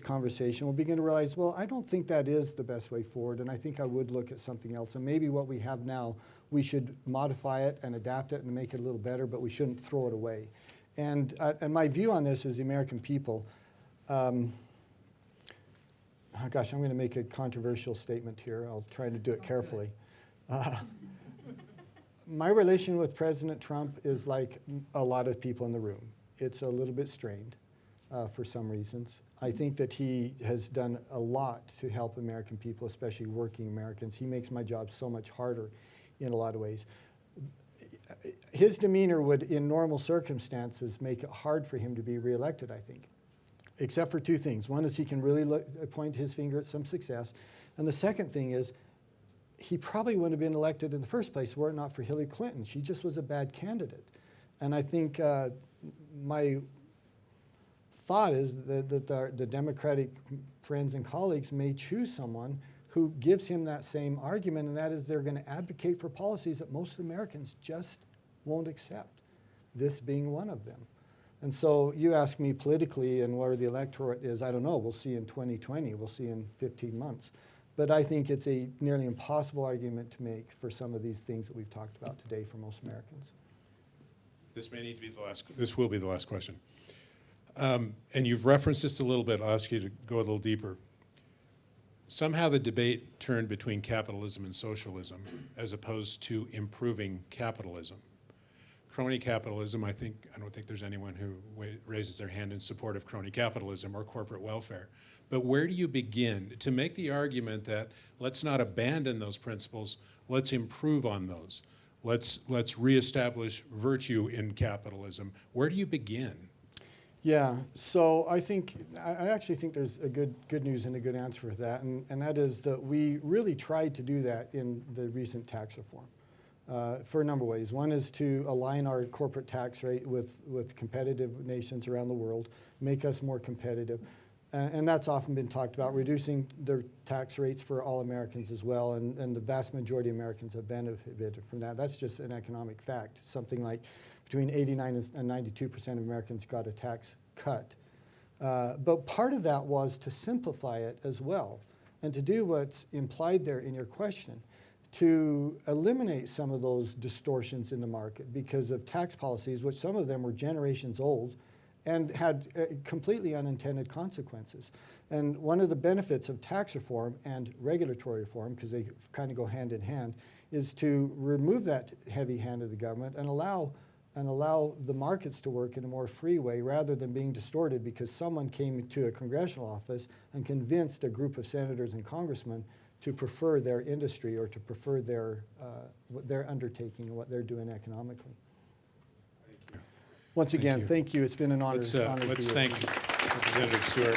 conversation, we'll begin to realize, well, I don't think that is the best way forward, and I think I would look at something else. And maybe what we have now, we should modify it and adapt it and make it a little better, but we shouldn't throw it away. And my view on this is the American people. Gosh, I'm going to make a controversial statement here. I'll try to do it carefully. My relation with President Trump is like a lot of people in the room. It's a little bit strained for some reasons. I think that he has done a lot to help American people, especially working Americans. He makes my job so much harder in a lot of ways. His demeanor would, in normal circumstances, make it hard for him to be reelected, I think, except for two things. One is he can really point his finger at some success. And the second thing is he probably wouldn't have been elected in the first place were it not for Hillary Clinton. She just was a bad candidate. And I think my thought is that the Democratic friends and colleagues may choose someone who gives him that same argument, and that is they're going to advocate for policies that most Americans just won't accept, this being one of them. And so you ask me politically and where the electorate is, I don't know. We'll see in 2020. We'll see in 15 months. But I think it's a nearly impossible argument to make for some of these things that we've talked about today for most Americans. This may need to be the last, this will be the last question. And you've referenced this a little bit. I'll ask you to go a little deeper. Somehow the debate turned between capitalism and socialism as opposed to improving capitalism. Crony capitalism, I don't think there's anyone who raises their hand in support of crony capitalism or corporate welfare. But where do you begin to make the argument that let's not abandon those principles, let's improve on those. Let's reestablish virtue in capitalism. Where do you begin? Yeah, so I actually think there's a good news and a good answer for that, and that is that we really tried to do that in the recent tax reform for a number of ways. One is to align our corporate tax rate with competitive nations around the world, make us more competitive. And that's often been talked about, reducing their tax rates for all Americans as well, and the vast majority of Americans have benefited from that. That's just an economic fact. Something like between 89 and 92% of Americans got a tax cut. But part of that was to simplify it as well, and to do what's implied there in your question, to eliminate some of those distortions in the market because of tax policies, which some of them were generations old, and had completely unintended consequences. And one of the benefits of tax reform and regulatory reform, because they kind of go hand in hand, is to remove that heavy hand of the government and allow the markets to work in a more free way rather than being distorted because someone came to a congressional office and convinced a group of senators and congressmen to prefer their industry or to prefer their undertaking and what they're doing economically. Once again, thank you. It's been an honor. Let's thank Representative Stewart.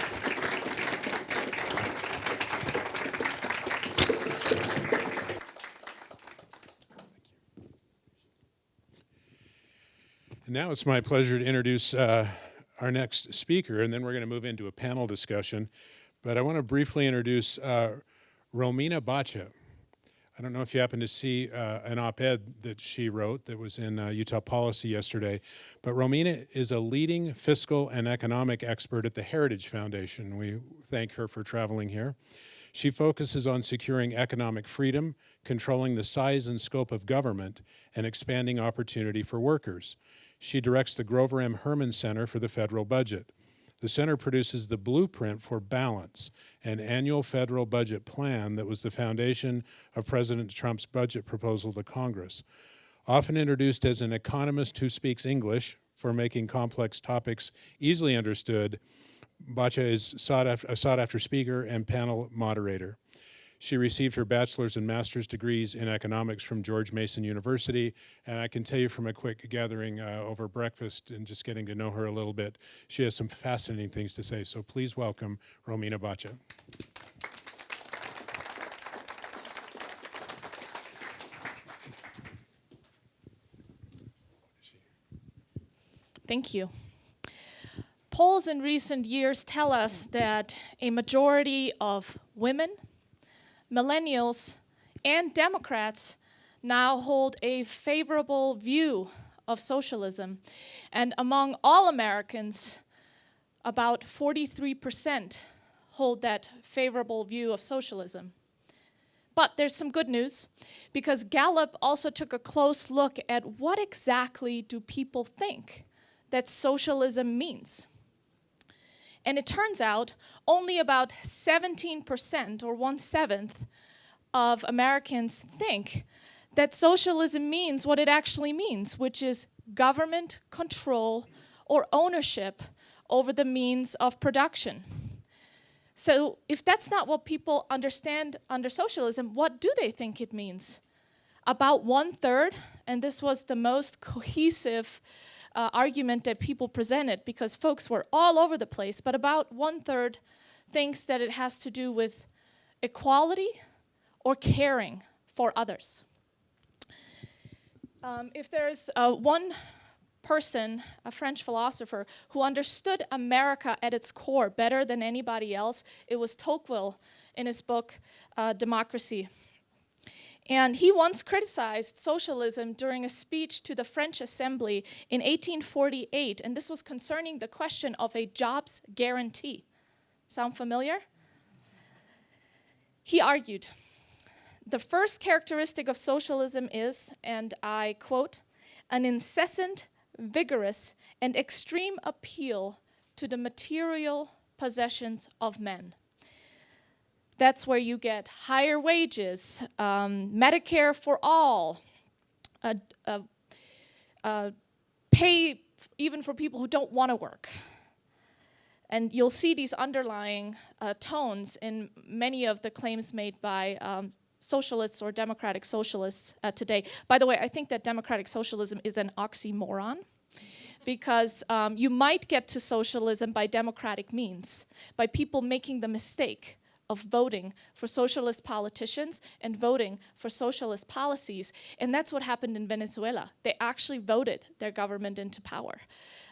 And now it's my pleasure to introduce our next speaker, and then we're going to move into a panel discussion. But I want to briefly introduce Romina Bacha. I don't know if you happen to see an op-ed that she wrote that was in Utah Policy yesterday, but Romina is a leading fiscal and economic expert at the Heritage Foundation. We thank her for traveling here. She focuses on securing economic freedom, controlling the size and scope of government, and expanding opportunity for workers. She directs the Grover M. Herman Center for the federal budget. The center produces the Blueprint for Balance, an annual federal budget plan that was the foundation of President Trump's budget proposal to Congress. Often introduced as an economist who speaks English for making complex topics easily understood, Bacha is a sought-after speaker and panel moderator. She received her bachelor's and master's degrees in economics from George Mason University, and I can tell you from a quick gathering over breakfast and just getting to know her a little bit, she has some fascinating things to say. So please welcome Romina Bacha. Thank you. Polls in recent years tell us that a majority of women, millennials, and Democrats now hold a favorable view of socialism. And among all Americans, about 43% hold that favorable view of socialism. But there's some good news, because Gallup also took a close look at what exactly do people think that socialism means. And it turns out only about 17%, or 1/7, of Americans think that socialism means what it actually means, which is government control or ownership over the means of production. So if that's not what people understand under socialism, what do they think it means? About 1/3, and this was the most cohesive argument that people presented because folks were all over the place, but about 1/3 thinks that it has to do with equality or caring for others. If there's one person, a French philosopher, who understood America at its core better than anybody else, it was Tocqueville in his book, Democracy. And he once criticized socialism during a speech to the French Assembly in 1848, and this was concerning the question of a jobs guarantee. Sound familiar? He argued, "The first characteristic of socialism is," and I quote, "an incessant, vigorous, and extreme appeal to the material possessions of men." That's where you get higher wages, Medicare for all, pay even for people who don't want to work. And you'll see these underlying tones in many of the claims made by socialists or democratic socialists today. By the way, I think that democratic socialism is an oxymoron, because you might get to socialism by democratic means, by people making the mistake of voting for socialist politicians and voting for socialist policies. And that's what happened in Venezuela. They actually voted their government into power.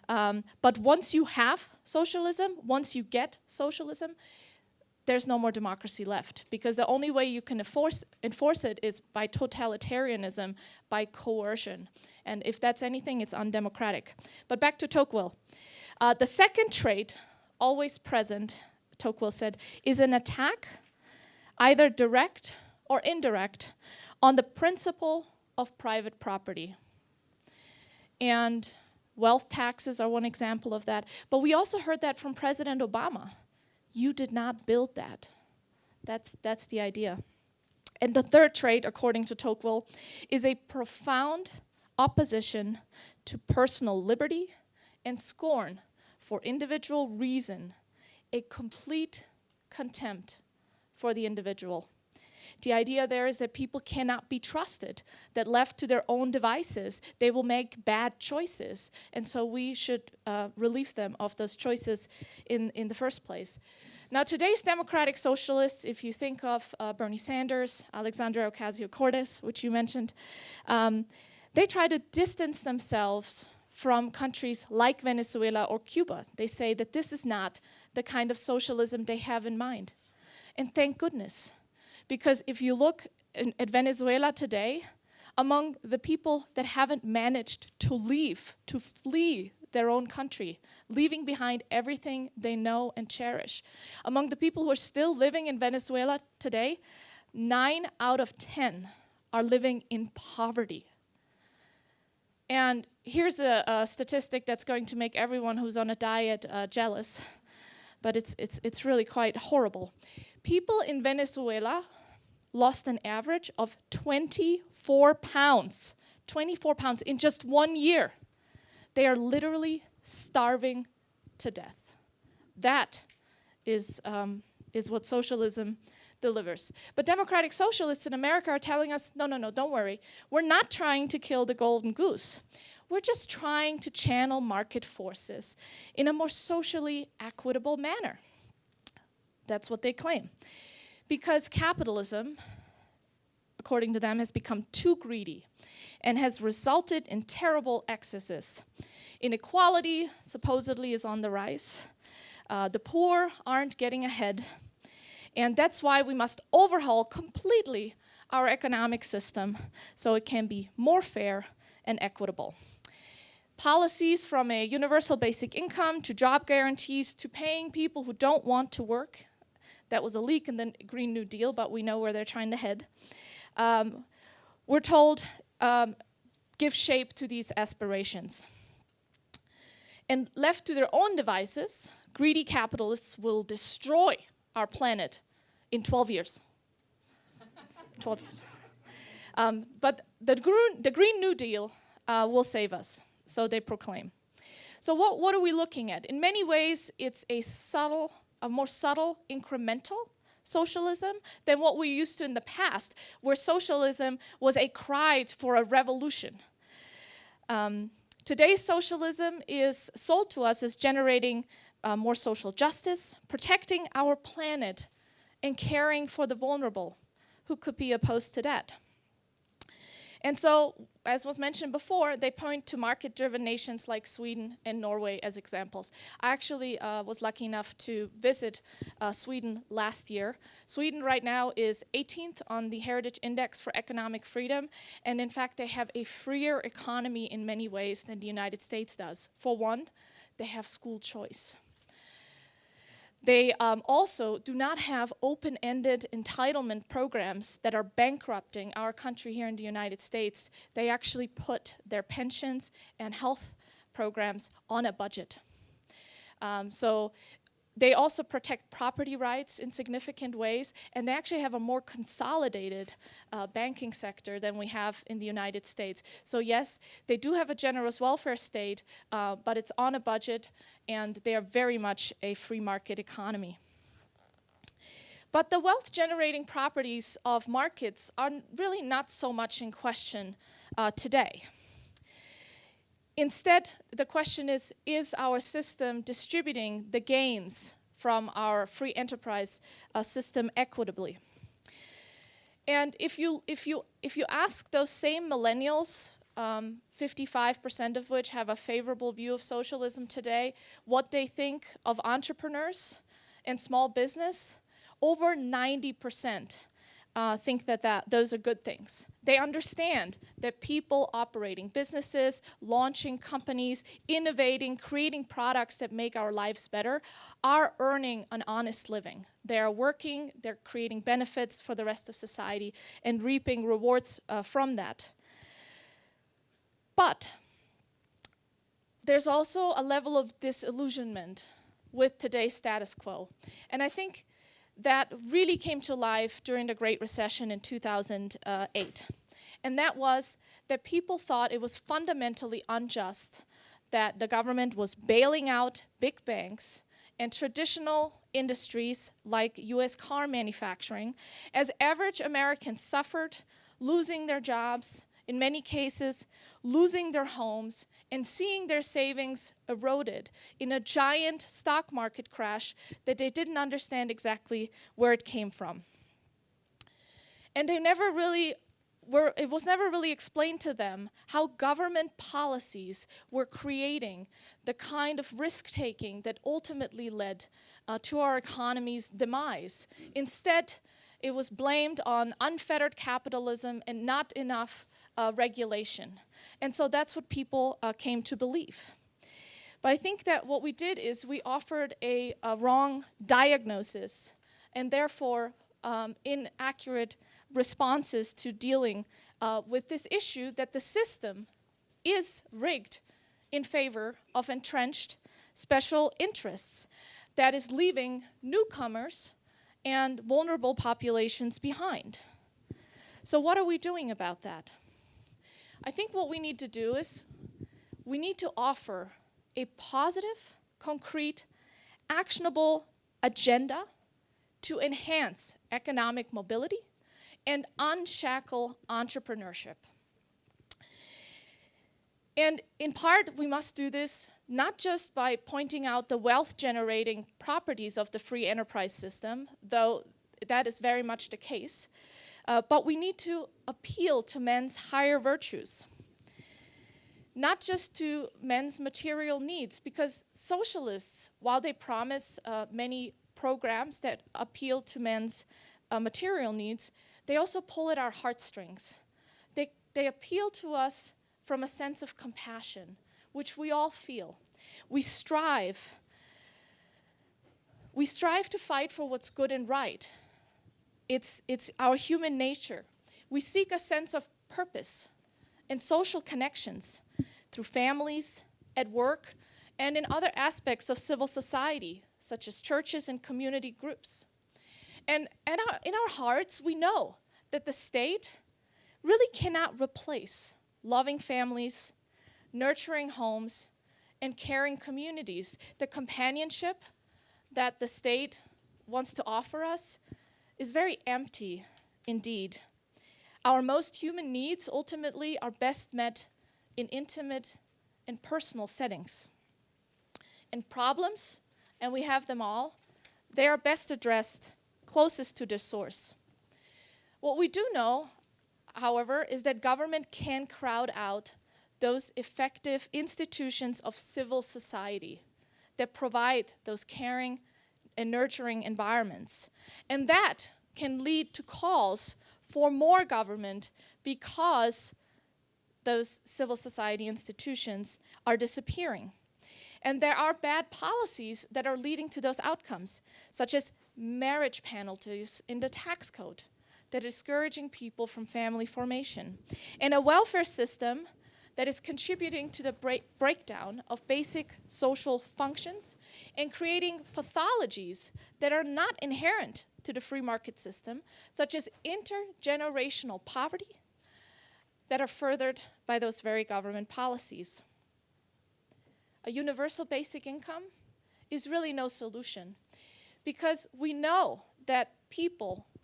But once you have socialism, once you get socialism, there's no more democracy left, because the only way you can enforce it is by totalitarianism, by coercion. And if that's anything, it's undemocratic. But back to Tocqueville. The second trait, always present, Tocqueville said, is an attack, either direct or indirect, on the principle of private property. And wealth taxes are one example of that. But we also heard that from President Obama. You did not build that. That's the idea. And the third trait, according to Tocqueville, is a profound opposition to personal liberty and scorn for individual reason, a complete contempt for the individual. The idea there is that people cannot be trusted, that left to their own devices, they will make bad choices. And so we should relieve them of those choices in the first place. Now, today's democratic socialists, if you think of Bernie Sanders, Alexandria Ocasio-Cortez, which you mentioned, they try to distance themselves from countries like Venezuela or Cuba. They say that this is not the kind of socialism they have in mind. And thank goodness. Because if you look at Venezuela today, among the people that haven't managed to leave, to flee their own country, leaving behind everything they know and cherish, among the people who are still living in Venezuela today, 9 out of 10 are living in poverty. And here's a statistic that's going to make everyone who's on a diet jealous, but it's really quite horrible. People in Venezuela lost an average of 24 pounds. 24 pounds in just 1 year. They are literally starving to death. That is what socialism delivers. But democratic socialists in America are telling us, no, don't worry. We're not trying to kill the golden goose. We're just trying to channel market forces in a more socially equitable manner. That's what they claim. Because capitalism, according to them, has become too greedy and has resulted in terrible excesses. Inequality supposedly is on the rise. The poor aren't getting ahead. And that's why we must overhaul completely our economic system so it can be more fair and equitable. Policies from a universal basic income to job guarantees to paying people who don't want to work. That was a leak in the Green New Deal, but we know where they're trying to head. We're told, give shape to these aspirations. And left to their own devices, greedy capitalists will destroy our planet in 12 years. 12 years. But the Green New Deal will save us, so they proclaim. So what are we looking at? In many ways, it's a more subtle, incremental socialism than what we used to in the past, where socialism was a cry for a revolution. Today's socialism is sold to us as generating more social justice, protecting our planet, and caring for the vulnerable. Who could be opposed to that? And so, as was mentioned before, they point to market-driven nations like Sweden and Norway as examples. I actually was lucky enough to visit Sweden last year. Sweden right now is 18th on the Heritage Index for Economic Freedom, and in fact, they have a freer economy in many ways than the United States does. For one, they have school choice. They also do not have open-ended entitlement programs that are bankrupting our country here in the United States. They actually put their pensions and health programs on a budget. So they also protect property rights in significant ways, and they actually have a more consolidated banking sector than we have in the United States. So yes, they do have a generous welfare state, but it's on a budget, and they are very much a free market economy. But the wealth-generating properties of markets are really not so much in question today. Instead, the question is our system distributing the gains from our free enterprise system equitably? And if you ask those same millennials, 55% of which have a favorable view of socialism today, what they think of entrepreneurs and small business, over 90% think that those are good things. They understand that people operating businesses, launching companies, innovating, creating products that make our lives better are earning an honest living. They are working, they're creating benefits for the rest of society and reaping rewards from that. But there's also a level of disillusionment with today's status quo. And I think that really came to life during the Great Recession in 2008. And that was that people thought it was fundamentally unjust that the government was bailing out big banks and traditional industries like US car manufacturing, as average Americans suffered, losing their jobs, in many cases losing their homes, and seeing their savings eroded in a giant stock market crash that they didn't understand exactly where it came from. And it was never really explained to them how government policies were creating the kind of risk-taking that ultimately led to our economy's demise. Instead, it was blamed on unfettered capitalism and not enough regulation. And so that's what people came to believe. But I think that what we did is we offered a wrong diagnosis and therefore inaccurate responses to dealing with this issue that the system is rigged in favor of entrenched special interests that is leaving newcomers and vulnerable populations behind. So what are we doing about that? I think what we need to do is we need to offer a positive, concrete, actionable agenda to enhance economic mobility and unshackle entrepreneurship. And in part, we must do this not just by pointing out the wealth-generating properties of the free enterprise system, though that is very much the case, but we need to appeal to men's higher virtues, not just to men's material needs, because socialists, while they promise many programs that appeal to men's material needs, they also pull at our heartstrings. They appeal to us from a sense of compassion, which we all feel. We strive to fight for what's good and right. It's our human nature. We seek a sense of purpose and social connections through families, at work, and in other aspects of civil society, such as churches and community groups. And in our hearts, we know that the state really cannot replace loving families, nurturing homes, and caring communities. The companionship that the state wants to offer us is very empty indeed. Our most human needs ultimately are best met in intimate and personal settings. And problems, and we have them all, they are best addressed closest to their source. What we do know, however, is that government can crowd out those effective institutions of civil society that provide those caring and nurturing environments. And that can lead to calls for more government because those civil society institutions are disappearing. And there are bad policies that are leading to those outcomes, such as marriage penalties in the tax code that is discouraging people from family formation, and a welfare system that is contributing to the breakdown of basic social functions and creating pathologies that are not inherent to the free market system, such as intergenerational poverty that are furthered by those very government policies. A universal basic income is really no solution, because we know that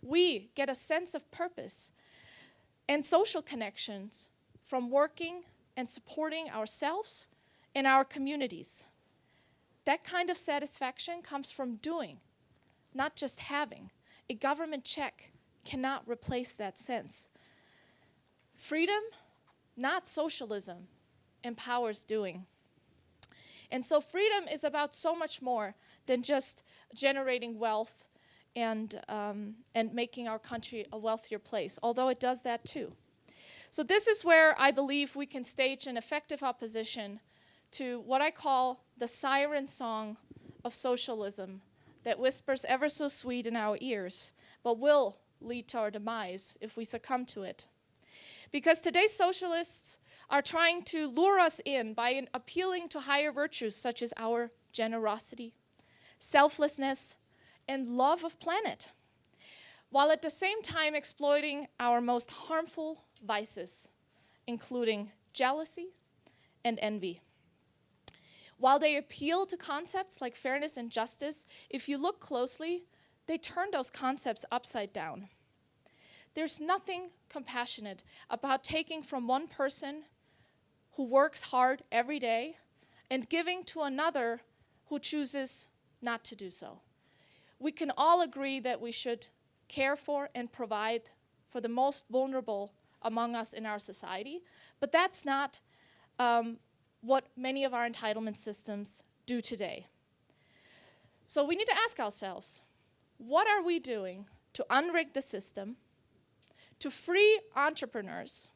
we get a sense of purpose and social connections from working and supporting ourselves and our communities. That kind of satisfaction comes from doing, not just having. A government check cannot replace that sense. Freedom, not socialism, empowers doing. And so freedom is about so much more than just generating wealth and making our country a wealthier place, although it does that too. So this is where I believe we can stage an effective opposition to what I call the siren song of socialism that whispers ever so sweet in our ears, but will lead to our demise if we succumb to it. Because today's socialists are trying to lure us in by appealing to higher virtues such as our generosity, selflessness, and love of planet, while at the same time exploiting our most harmful vices, including jealousy and envy. While they appeal to concepts like fairness and justice, if you look closely, they turn those concepts upside down. There's nothing compassionate about taking from one person who works hard every day and giving to another who chooses not to do so. We can all agree that we should care for and provide for the most vulnerable among us in our society, but that's not what many of our entitlement systems do today. So we need to ask ourselves, what are we doing to unrig the system, to free entrepreneurs,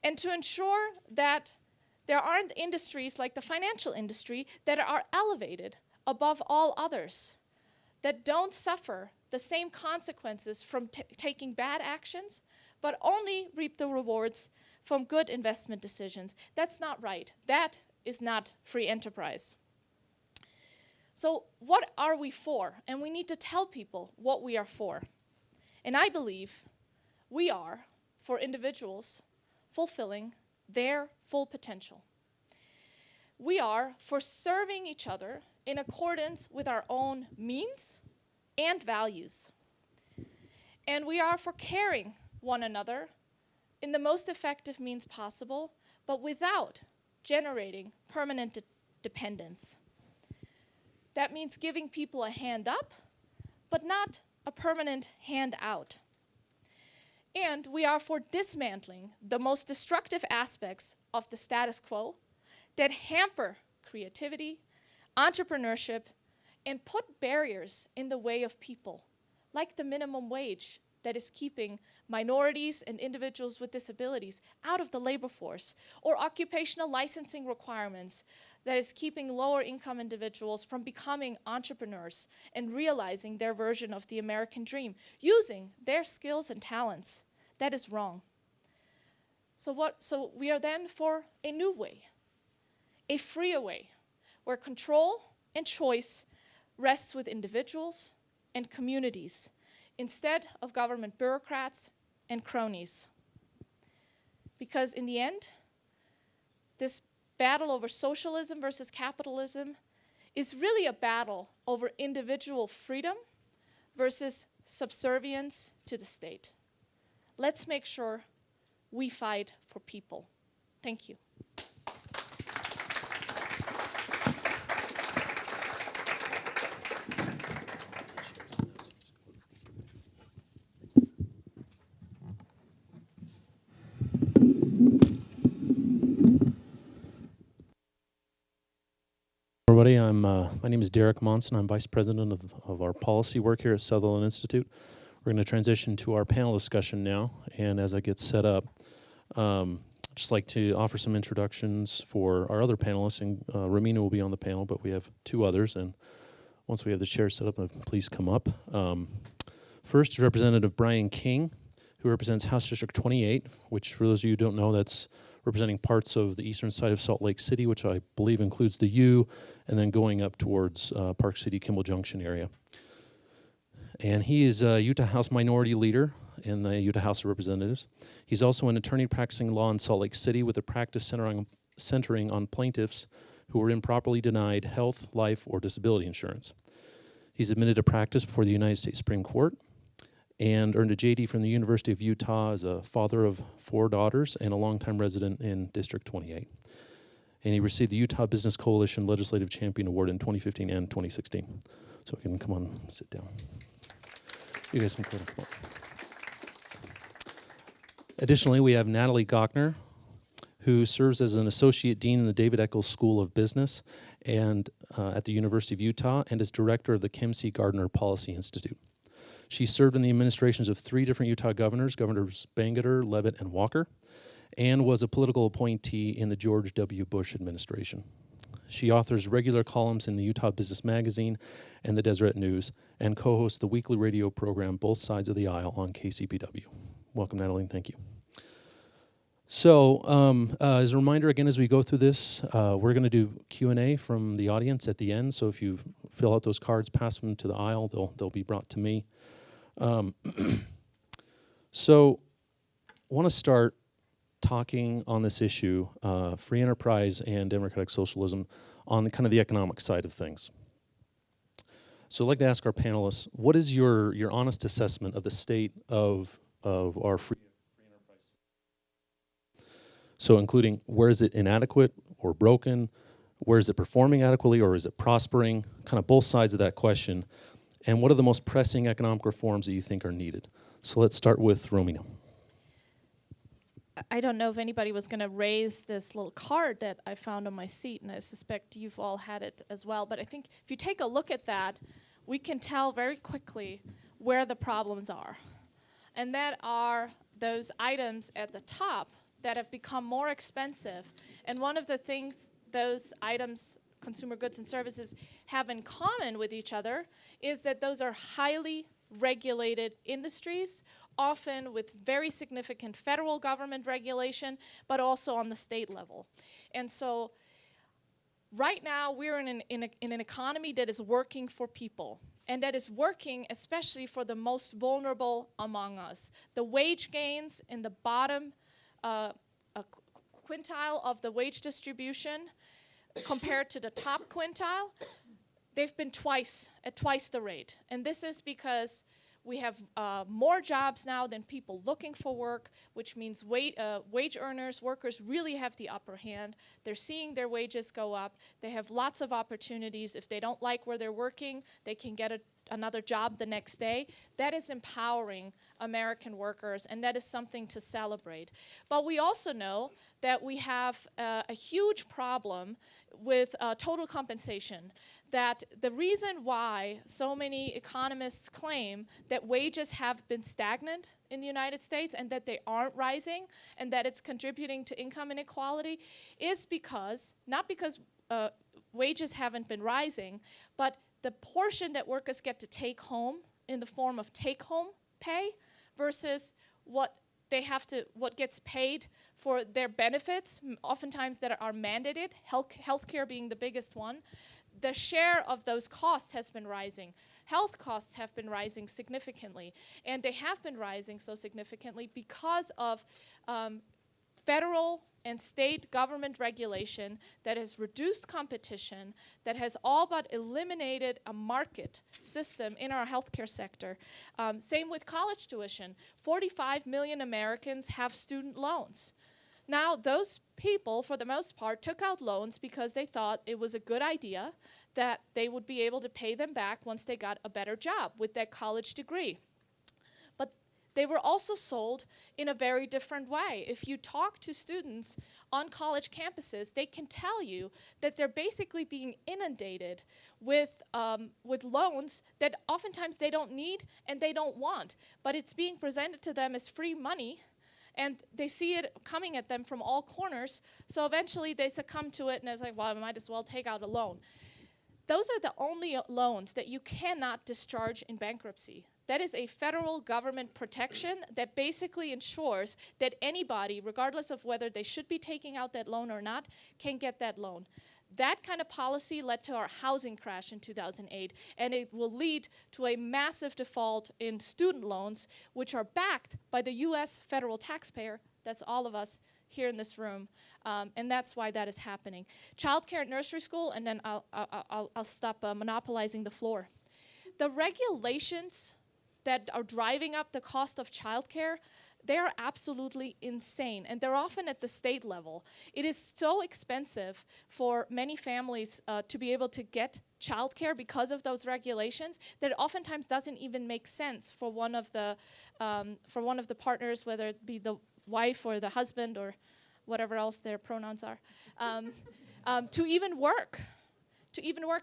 and to ensure that there aren't industries like the financial industry that are elevated above all others, that don't suffer the same consequences from taking bad actions, but only reap the rewards from good investment decisions? That's not right. That is not free enterprise. So what are we for? And we need to tell people what we are for. And I believe we are for individuals fulfilling their full potential. We are for serving each other in accordance with our own means and values. And we are for caring one another in the most effective means possible, but without generating permanent dependence. That means giving people a hand up, but not a permanent hand out. And we are for dismantling the most destructive aspects of the status quo that hamper creativity, entrepreneurship, and put barriers in the way of people, like the minimum wage that is keeping minorities and individuals with disabilities out of the labor force, or occupational licensing requirements that is keeping lower income individuals from becoming entrepreneurs and realizing their version of the American dream, using their skills and talents. That is wrong. So we are then for a new way, a freer way, where control and choice rests with individuals and communities, instead of government bureaucrats and cronies. Because in the end, this battle over socialism versus capitalism is really a battle over individual freedom versus subservience to the state. Let's make sure we fight for people. Thank you. Everybody, my name is Derek Monson. I'm Vice President of our policy work here at Sutherland Institute. We're going to transition to our panel discussion now, and as I get set up, just like to offer some introductions for our other panelists, and Romina will be on the panel, but we have two others, and once we have the chair set up, please come up. First is Representative Brian King, who represents House District 28, which for those of you who don't know, that's representing parts of the eastern side of Salt Lake City, which I believe includes the U, and then going up towards Park City, Kimball Junction area. And he is a Utah House Minority Leader in the Utah House of Representatives. He's also an attorney practicing law in Salt Lake City with a practice centering on plaintiffs who were improperly denied health, life, or disability insurance. He's admitted to practice before the United States Supreme Court and earned a JD from the University of Utah as a father of 4 daughters and a longtime resident in District 28. And he received the Utah Business Coalition Legislative Champion Award in 2015 and 2016. So you can come on and sit down. You guys can come on. Additionally, we have Natalie Gochner, who serves as an Associate Dean in the David Eccles School of Business and at the University of Utah, and is Director of the Kim C. Gardner Policy Institute. She served in the administrations of 3 different Utah governors, Governors Bangerter, Leavitt, and Walker, and was a political appointee in the George W. Bush administration. She authors regular columns in the Utah Business Magazine and the Deseret News, and co-hosts the weekly radio program Both Sides of the Aisle on KCPW. Welcome, Natalie, and thank you. So, as a reminder, again, as we go through this, we're going to do Q&A from the audience at the end. So if you fill out those cards, pass them to the aisle, they'll be brought to me. So, I want to start talking on this issue, free enterprise and democratic socialism, on the kind of the economic side of things. So I'd like to ask our panelists, what is your honest assessment of the state of our free enterprise? So including, where is it inadequate or broken? Where is it performing adequately, or is it prospering? Kind of both sides of that question. And what are the most pressing economic reforms that you think are needed? So let's start with Romina. I don't know if anybody was going to raise this little card that I found on my seat, and I suspect you've all had it as well. But I think if you take a look at that, we can tell very quickly where the problems are. And that are those items at the top that have become more expensive. And one of the things those items, consumer goods and services, have in common with each other is that those are highly regulated industries, often with very significant federal government regulation, but also on the state level. And so right now we're in an economy that is working for people, and that is working especially for the most vulnerable among us. The wage gains in the bottom quintile of the wage distribution compared to the top quintile, they've been at twice the rate. And this is because we have more jobs now than people looking for work, which means wage earners, workers really have the upper hand. They're seeing their wages go up. They have lots of opportunities. If they don't like where they're working, they can get another job the next day. That is empowering American workers, and that is something to celebrate. But we also know that we have a huge problem with total compensation. That the reason why so many economists claim that wages have been stagnant in the United States and that they aren't rising and that it's contributing to income inequality is because, not because wages haven't been rising, but the portion that workers get to take home in the form of take-home pay versus what gets paid for their benefits, oftentimes that are mandated, healthcare being the biggest one. The share of those costs has been rising. Health costs have been rising significantly, and they have been rising so significantly because of federal and state government regulation that has reduced competition, that has all but eliminated a market system in our healthcare sector. Same with college tuition. 45 million Americans have student loans. Now, those people, for the most part, took out loans because they thought it was a good idea that they would be able to pay them back once they got a better job with their college degree. But they were also sold in a very different way. If you talk to students on college campuses, they can tell you that they're basically being inundated with loans that oftentimes they don't need and they don't want. But it's being presented to them as free money. and they see it coming at them from all corners. So eventually they succumb to it, and it's like, well, I might as well take out a loan. Those are the only loans that you cannot discharge in bankruptcy. That is a federal government protection that basically ensures that anybody, regardless of whether they should be taking out that loan or not, can get that loan. That kind of policy led to our housing crash in 2008, and it will lead to a massive default in student loans, which are backed by the US federal taxpayer. That's all of us here in this room, and that's why that is happening. Childcare at nursery school, and then I'll stop monopolizing the floor. The regulations that are driving up the cost of childcare, they are absolutely insane, and they're often at the state level. It is so expensive for many families to be able to get childcare because of those regulations that it oftentimes doesn't even make sense for one of the partners, whether it be the wife or the husband or whatever else their pronouns are, to even work.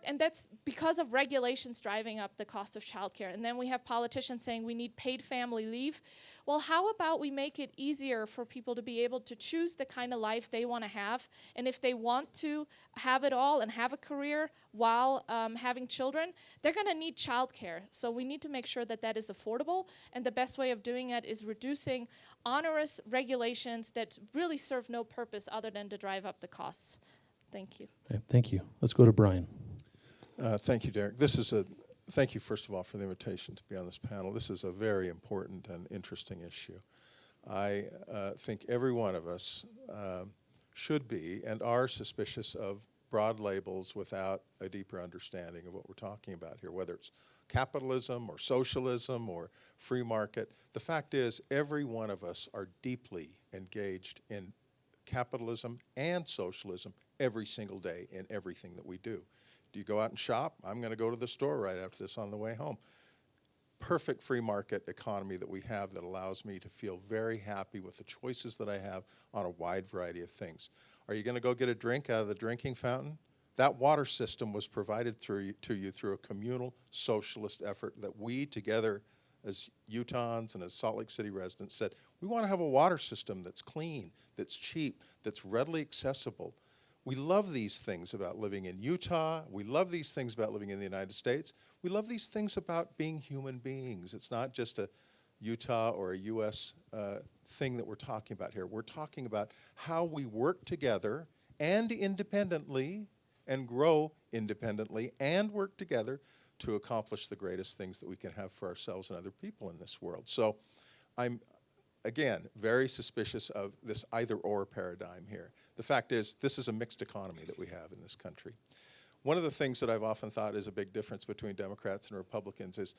And that's because of regulations driving up the cost of childcare. And then we have politicians saying we need paid family leave. Well, how about we make it easier for people to be able to choose the kind of life they want to have? And if they want to have it all and have a career while having children, they're going to need childcare. So we need to make sure that that is affordable. And the best way of doing it is reducing onerous regulations that really serve no purpose other than to drive up the costs. Thank you. Okay, thank you. Let's go to Brian. Thank you, Derek. Thank you, first of all, for the invitation to be on this panel. This is a very important and interesting issue. I think every one of us should be and are suspicious of broad labels without a deeper understanding of what we're talking about here, whether it's capitalism or socialism or free market. The fact is, every one of us are deeply engaged in capitalism and socialism every single day in everything that we do. Do you go out and shop? I'm going to go to the store right after this on the way home. Perfect free market economy that we have that allows me to feel very happy with the choices that I have on a wide variety of things. Are you going to go get a drink out of the drinking fountain? That water system was provided to you through a communal socialist effort that we together as Utahns and as Salt Lake City residents said, we want to have a water system that's clean, that's cheap, that's readily accessible. We love these things about living in Utah. We love these things about living in the United States. We love these things about being human beings. It's not just a Utah or a U.S. Thing that we're talking about here. We're talking about how we work together and independently and grow independently and work together to accomplish the greatest things that we can have for ourselves and other people in this world. So I'm, again, very suspicious of this either-or paradigm here. The fact is, this is a mixed economy that we have in this country. One of the things that I've often thought is a big difference between Democrats and Republicans is,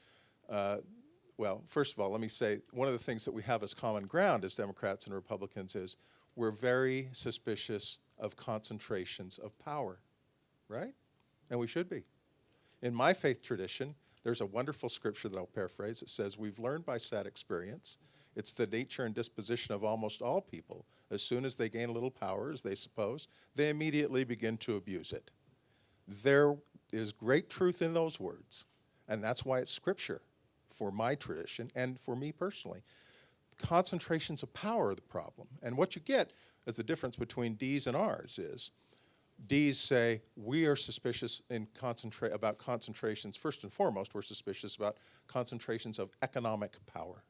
well, first of all, let me say, one of the things that we have as common ground as Democrats and Republicans is we're very suspicious of concentrations of power, right? And we should be. In my faith tradition, there's a wonderful scripture that I'll paraphrase. It says, we've learned by sad experience. It's the nature and disposition of almost all people. As soon as they gain a little power, as they suppose, they immediately begin to abuse it. There is great truth in those words, and that's why it's scripture for my tradition and for me personally. Concentrations of power are the problem. And what you get as the difference between D's and R's is D's say we are suspicious about concentrations. First and foremost, we're suspicious about concentrations of economic power.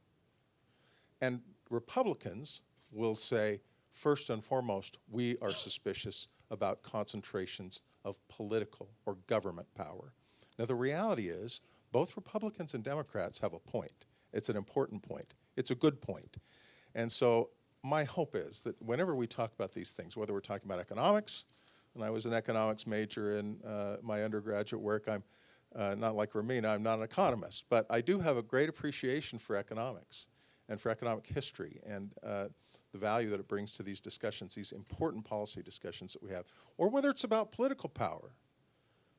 And Republicans will say, first and foremost, we are suspicious about concentrations of political or government power. Now, the reality is, both Republicans and Democrats have a point. It's an important point. It's a good point. And so my hope is that whenever we talk about these things, whether we're talking about economics, and I was an economics major in my undergraduate work, I'm not like Romina, I'm not an economist, but I do have a great appreciation for economics and for economic history and the value that it brings to these discussions, these important policy discussions that we have, or whether it's about political power.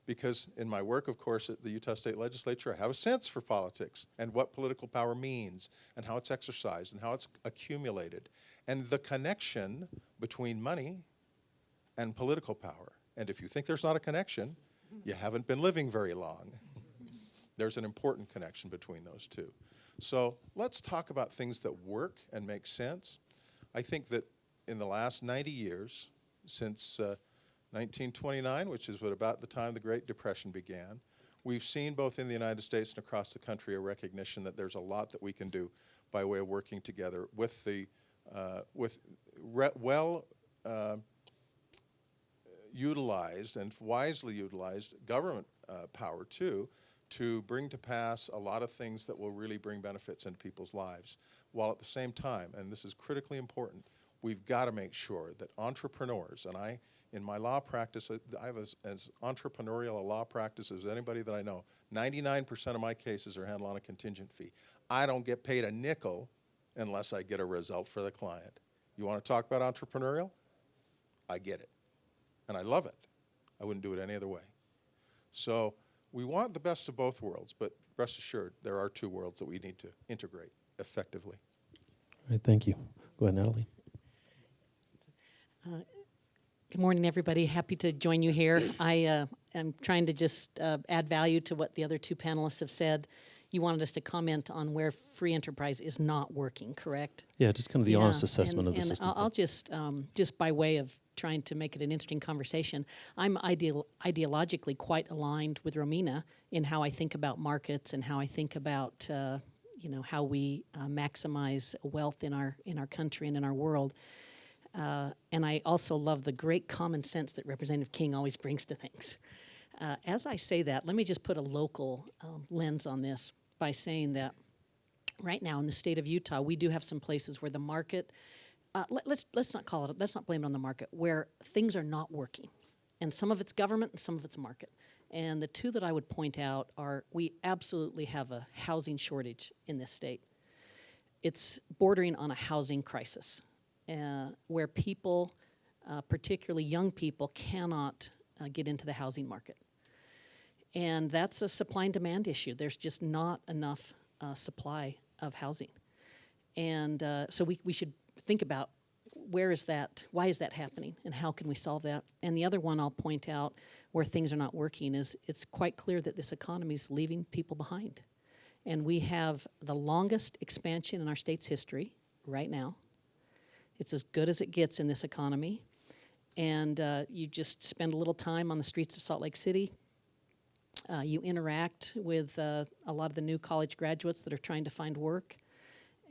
Because in my work, of course, at the Utah State Legislature, I have a sense for politics and what political power means and how it's exercised and how it's accumulated and the connection between money and political power. And if you think there's not a connection, you haven't been living very long. There's an important connection between those two. So let's talk about things that work and make sense. I think that in the last 90 years, since 1929, which is about the time the Great Depression began, we've seen both in the United States and across the country a recognition that there's a lot that we can do by way of working together with the utilized and wisely utilized government power too, to bring to pass a lot of things that will really bring benefits into people's lives, while at the same time, and this is critically important, we've got to make sure that entrepreneurs, and in my law practice, I have as entrepreneurial a law practice as anybody that I know. 99% of my cases are handled on a contingent fee. I don't get paid a nickel unless I get a result for the client. You want to talk about entrepreneurial? I get it. And I love it. I wouldn't do it any other way. So we want the best of both worlds, but rest assured, there are two worlds that we need to integrate effectively. All right, thank you. Go ahead, Natalie. Good morning, everybody. Happy to join you here. I am trying to just add value to what the other two panelists have said. You wanted us to comment on where free enterprise is not working, correct? Yeah, just kind of the honest assessment of the and system. I'll just by way of trying to make it an interesting conversation, I'm ideologically quite aligned with Romina in how I think about markets and how I think about how we maximize wealth in our country and in our world. And I also love the great common sense that Representative King always brings to things. As I say that, let me just put a local lens on this by saying that right now in the state of Utah, we do have some places where the market, let's not blame it on the market, where things are not working. And some of it's government and some of it's market. And the two that I would point out are we absolutely have a housing shortage in this state. It's bordering on a housing crisis. Where people, particularly young people, cannot get into the housing market. And that's a supply and demand issue. There's just not enough supply of housing. And so we should think about why is that happening, and how can we solve that? And the other one I'll point out where things are not working is it's quite clear that this economy is leaving people behind. And we have the longest expansion in our state's history right now. It's as good as it gets in this economy. And you just spend a little time on the streets of Salt Lake City. You interact with a lot of the new college graduates that are trying to find work.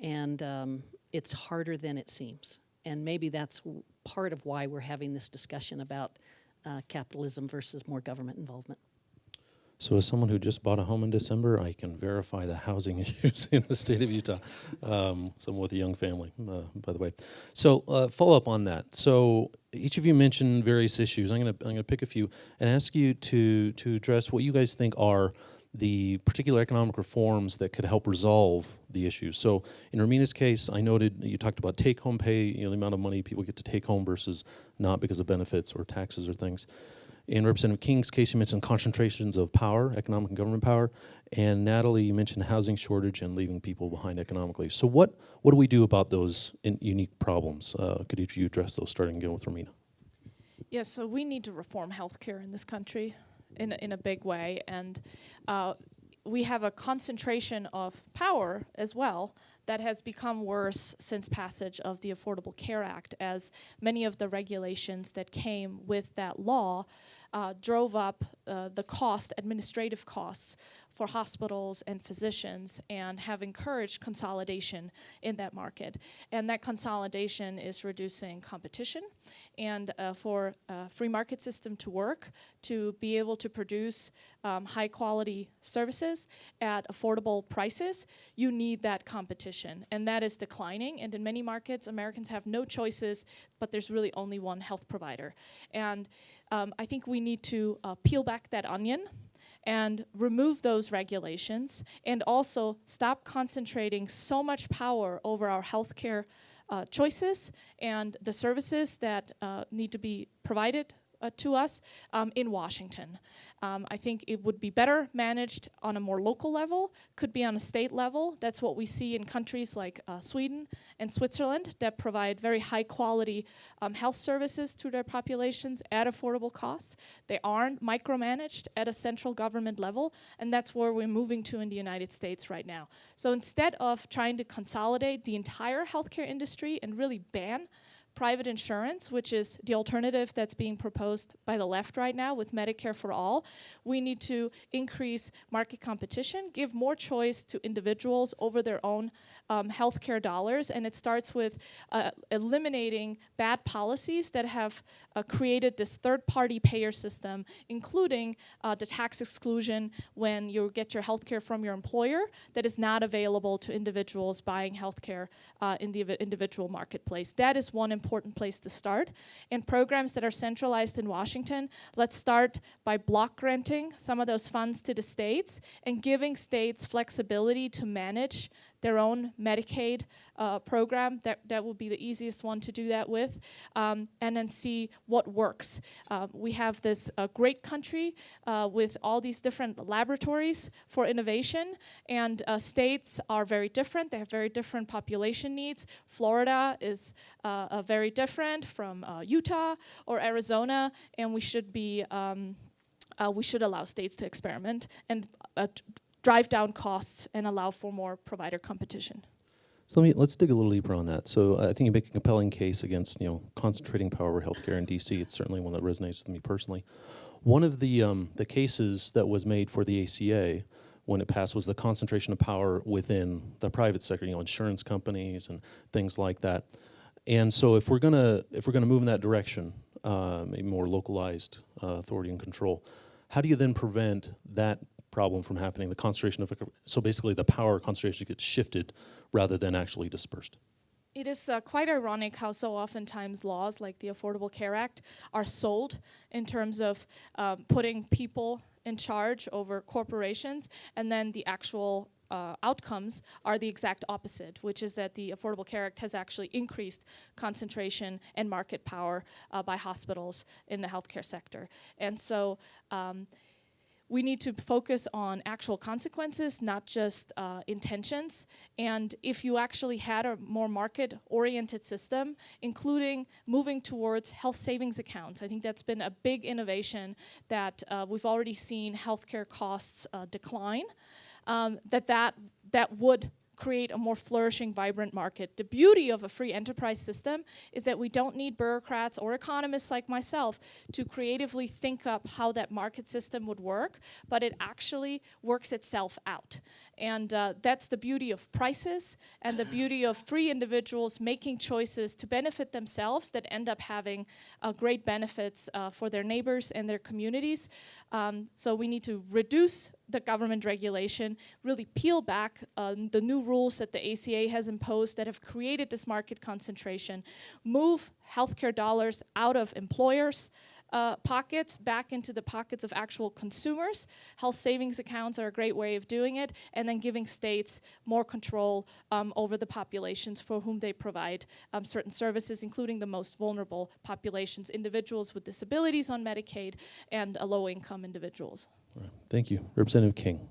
And it's harder than it seems. And maybe that's part of why we're having this discussion about capitalism versus more government involvement. So as someone who just bought a home in December, I can verify the housing issues in the state of Utah. Someone with a young family, by the way. So follow up on that. So each of you mentioned various issues. I'm gonna pick a few and ask you to address what you guys think are the particular economic reforms that could help resolve the issues. So in Romina's case, I noted you talked about take-home pay, the amount of money people get to take home versus not because of benefits or taxes or things. In Representative King's case, you mentioned concentrations of power, economic and government power. And Natalie, you mentioned housing shortage and leaving people behind economically. So what do we do about those unique problems? Could each of you address those, starting again with Romina? Yes, so we need to reform healthcare in this country in a big way. And we have a concentration of power as well that has become worse since passage of the Affordable Care Act, as many of the regulations that came with that law drove up the administrative costs for hospitals and physicians, and have encouraged consolidation in that market. And that consolidation is reducing competition. And for a free market system to work, to be able to produce high quality services at affordable prices, you need that competition. And that is declining. And in many markets, Americans have no choices, but there's really only one health provider. And I think we need to peel back that onion and remove those regulations, and also stop concentrating so much power over our healthcare choices and the services that need to be provided to us in Washington. I think it would be better managed on a more local level, could be on a state level. That's what we see in countries like Sweden and Switzerland that provide very high quality health services to their populations at affordable costs. They aren't micromanaged at a central government level, and that's where we're moving to in the United States right now. So instead of trying to consolidate the entire healthcare industry and really ban private insurance, which is the alternative that's being proposed by the left right now with Medicare for all, we need to increase market competition, give more choice to individuals over their own healthcare dollars, and it starts with eliminating bad policies that have created this third-party payer system, including the tax exclusion when you get your healthcare from your employer that is not available to individuals buying healthcare in the individual marketplace. That is one important place to start. And programs that are centralized in Washington, let's start by block granting some of those funds to the states and giving states flexibility to manage their own Medicaid program. That will be the easiest one to do that with, and then see what works. We have this great country with all these different laboratories for innovation, and states are very different. They have very different population needs. Florida is very different from Utah or Arizona, and we should allow states to experiment and drive down costs and allow for more provider competition. So let's dig a little deeper on that. So I think you make a compelling case against concentrating power over healthcare in D.C. It's certainly one that resonates with me personally. One of the cases that was made for the ACA when it passed was the concentration of power within the private sector, insurance companies and things like that. And so if we're gonna move in that direction, maybe more localized authority and control, how do you then prevent that problem from happening? The concentration of, so basically the power concentration gets shifted rather than actually dispersed. It is quite ironic how so oftentimes laws like the Affordable Care Act are sold in terms of putting people in charge over corporations, and then the actual outcomes are the exact opposite, which is that the Affordable Care Act has actually increased concentration and market power by hospitals in the healthcare sector. And so we need to focus on actual consequences, not just intentions. And if you actually had a more market-oriented system, including moving towards health savings accounts, I think that's been a big innovation that we've already seen healthcare costs decline, that would create a more flourishing, vibrant market. The beauty of a free enterprise system is that we don't need bureaucrats or economists like myself to creatively think up how that market system would work, but it actually works itself out. And that's the beauty of prices and the beauty of free individuals making choices to benefit themselves that end up having great benefits for their neighbors and their communities. So we need to reduce the government regulation, really peel back the new rules that the ACA has imposed that have created this market concentration, move healthcare dollars out of employers' pockets back into the pockets of actual consumers. Health savings accounts are a great way of doing it, and then giving states more control over the populations for whom they provide certain services, including the most vulnerable populations, individuals with disabilities on Medicaid and low-income individuals. All right. Thank you. Representative King.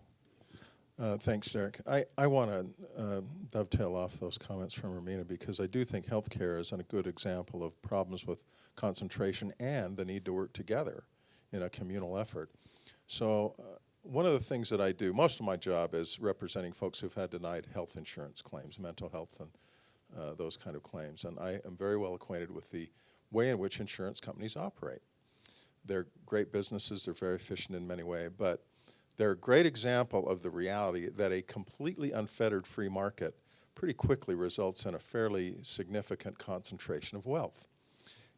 Thanks, Derek. I want to dovetail off those comments from Romina because I do think healthcare is a good example of problems with concentration and the need to work together in a communal effort. So one of the things that I do, most of my job is representing folks who've had denied health insurance claims, mental health and those kind of claims. And I am very well acquainted with the way in which insurance companies operate. They're great businesses, they're very efficient in many ways, but they're a great example of the reality that a completely unfettered free market pretty quickly results in a fairly significant concentration of wealth.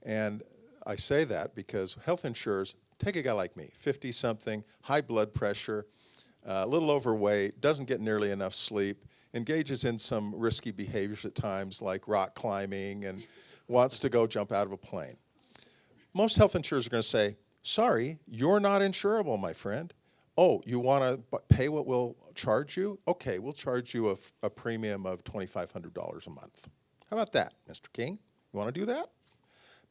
And I say that because health insurers, take a guy like me, 50-something, high blood pressure, a little overweight, doesn't get nearly enough sleep, engages in some risky behaviors at times like rock climbing and wants to go jump out of a plane. Most health insurers are going to say, sorry, you're not insurable, my friend. Oh, you want to pay what we'll charge you? Okay, we'll charge you a premium of $2,500 a month. How about that, Mr. King? You want to do that?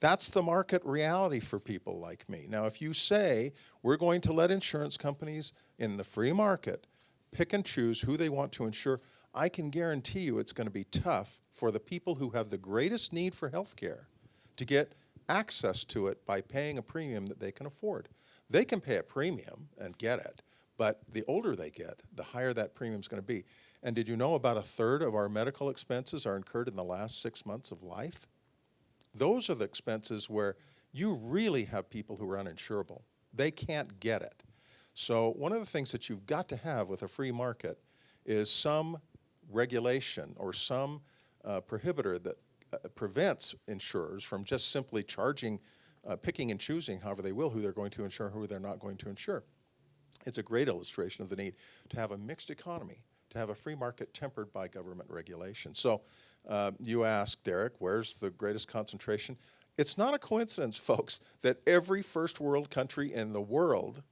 That's the market reality for people like me. Now, if you say we're going to let insurance companies in the free market pick and choose who they want to insure, I can guarantee you it's going to be tough for the people who have the greatest need for health care to get access to it by paying a premium that they can afford. They can pay a premium and get it, but the older they get, the higher that premium is going to be. And did you know about 1/3 of our medical expenses are incurred in the last 6 months of life? Those are the expenses where you really have people who are uninsurable. They can't get it. So one of the things that you've got to have with a free market is some regulation or some prohibitor that prevents insurers from just simply charging, picking and choosing however they will who they're going to insure and who they're not going to insure. It's a great illustration of the need to have a mixed economy, to have a free market tempered by government regulation. So you ask, Derek, where's the greatest concentration? It's not a coincidence, folks, that every first world country in the world,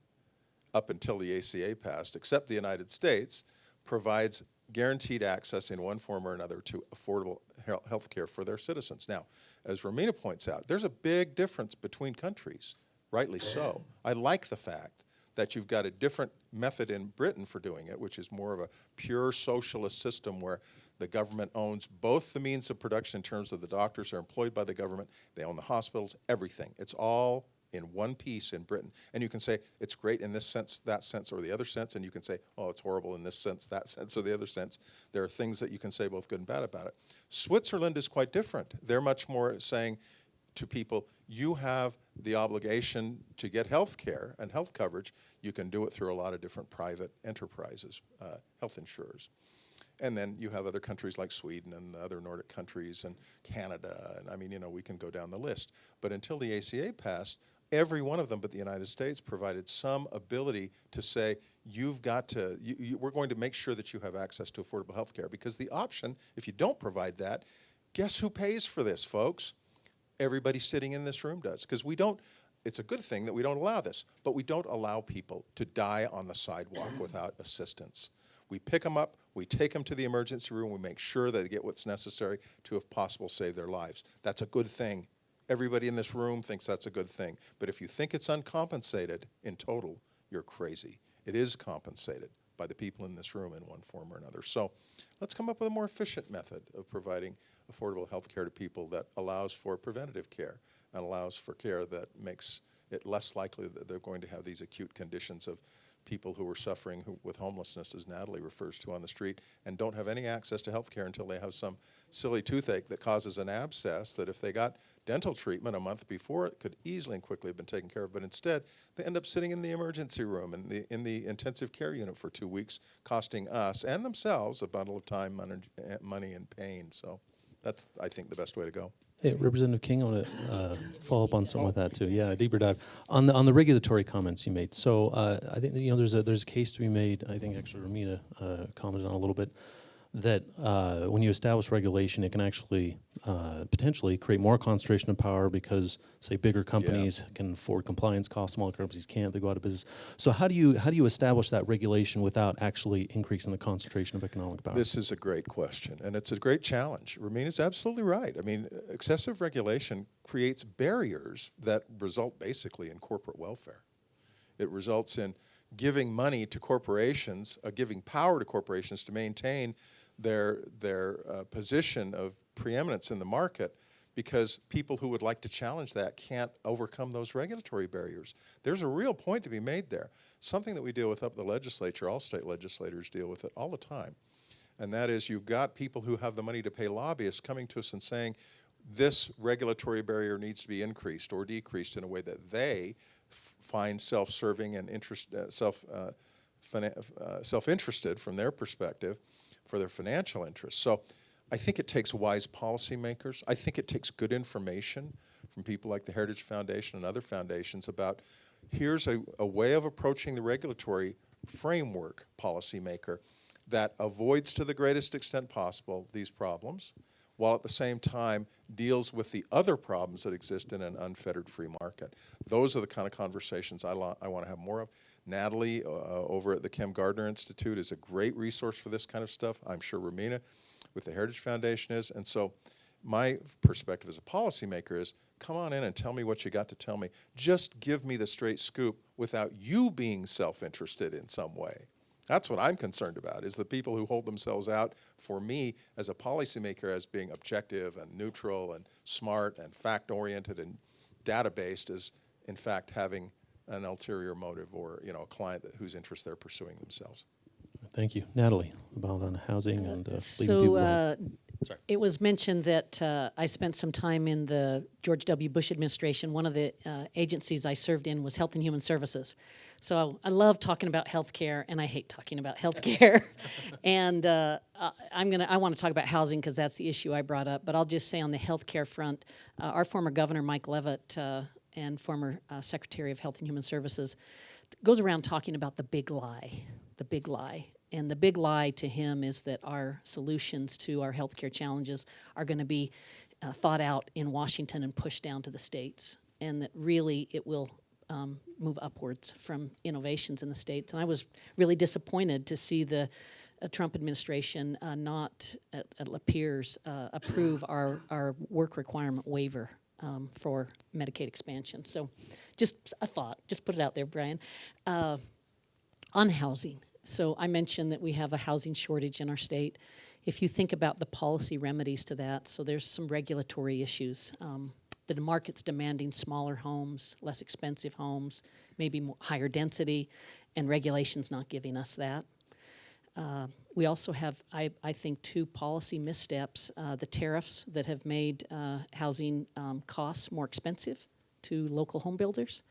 up until the ACA passed, except the United States, provides guaranteed access in one form or another to affordable health care for their citizens. Now, as Romina points out, there's a big difference between countries, rightly so. I like the fact that you've got a different method in Britain for doing it, which is more of a pure socialist system where the government owns both the means of production in terms of the doctors are employed by the government, they own the hospitals, everything. It's all in one piece in Britain. And you can say it's great in this sense, that sense, or the other sense, and you can say, oh, it's horrible in this sense, that sense, or the other sense. There are things that you can say both good and bad about it. Switzerland is quite different. They're much more saying to people, you have the obligation to get health care and health coverage. You can do it through a lot of different private enterprises, health insurers. And then you have other countries like Sweden and the other Nordic countries and Canada, and I mean, you know, we can go down the list. But until the ACA passed, every one of them but the United States provided some ability to say, you've got to, we're going to make sure that you have access to affordable health care. Because the option, if you don't provide that, guess who pays for this, folks? Everybody sitting in this room does. Because we don't, it's a good thing that we don't allow this, but we don't allow people to die on the sidewalk without assistance. We pick them up, we take them to the emergency room, we make sure that they get what's necessary to, if possible, save their lives. That's a good thing. Everybody in this room thinks that's a good thing. But if you think it's uncompensated in total, you're crazy. It is compensated by the people in this room in one form or another. So let's come up with a more efficient method of providing affordable health care to people that allows for preventative care and allows for care that makes it less likely that they're going to have these acute conditions of people who are suffering with homelessness, as Natalie refers to, on the street, and don't have any access to health care until they have some silly toothache that causes an abscess that if they got dental treatment a month before, it could easily and quickly have been taken care of. But instead, they end up sitting in the emergency room and in the intensive care unit for 2 weeks, costing us and themselves a bundle of time, money, and pain. So that's, I think, the best way to go. Hey, Representative King, I want to follow up on some of that too. Yeah, a deeper dive on the regulatory comments you made. So I think that, there's a case to be made. I think actually Romina commented on a little bit that when you establish regulation, it can actually potentially create more concentration of power because, say, bigger companies can afford compliance costs, smaller companies can't. They go out of business. So how do you establish that regulation without actually increasing the concentration of economic power? This is a great question, and it's a great challenge. Ramina's absolutely right. I mean, excessive regulation creates barriers that result basically in corporate welfare. It results in giving money to corporations, giving power to corporations to maintain their position of preeminence in the market, because people who would like to challenge that can't overcome those regulatory barriers. There's a real point to be made there. Something that we deal with up at the legislature, all state legislators deal with it all the time. And that is, you've got people who have the money to pay lobbyists coming to us and saying, this regulatory barrier needs to be increased or decreased in a way that they find self-serving and self-interested from their perspective for their financial interests. So I think it takes wise policymakers. I think it takes good information from people like the Heritage Foundation and other foundations about, here's a way of approaching the regulatory framework, policymaker, that avoids to the greatest extent possible these problems, while at the same time deals with the other problems that exist in an unfettered free market. Those are the kind of conversations I want to have more of. Natalie over at the Kim Gardner Institute is a great resource for this kind of stuff. I'm sure Romina with the Heritage Foundation is. And so my perspective as a policymaker is, come on in and tell me what you got to tell me. Just give me the straight scoop without you being self-interested in some way. That's what I'm concerned about, is the people who hold themselves out for me as a policymaker as being objective and neutral and smart and fact-oriented and data-based is, in fact, having an ulterior motive or, you know, a client whose interests they're pursuing themselves. Thank you. Natalie, about on housing and leaving So people behind. Sorry. it was mentioned that I spent some time in the George W. Bush administration. One of the agencies I served in was Health and Human Services. So I love talking about healthcare, and I hate talking about healthcare. And I want to talk about housing because that's the issue I brought up. But I'll just say on the healthcare front, our former governor, Mike Leavitt, and former Secretary of Health and Human Services, goes around talking about the big lie, the big lie. And the big lie to him is that our solutions to our healthcare challenges are going to be thought out in Washington and pushed down to the states, and that really it will move upwards from innovations in the states. And I was really disappointed to see the Trump administration not, it appears, approve our work requirement waiver for Medicaid expansion. So just a thought, just put it out there, Brian. On housing. So I mentioned that we have a housing shortage in our state. If you think about the policy remedies to that, so there's some regulatory issues. The market's demanding smaller homes, less expensive homes, maybe higher density, and regulation's not giving us that. We also have, I think, two policy missteps. The tariffs that have made housing costs more expensive to local home builders.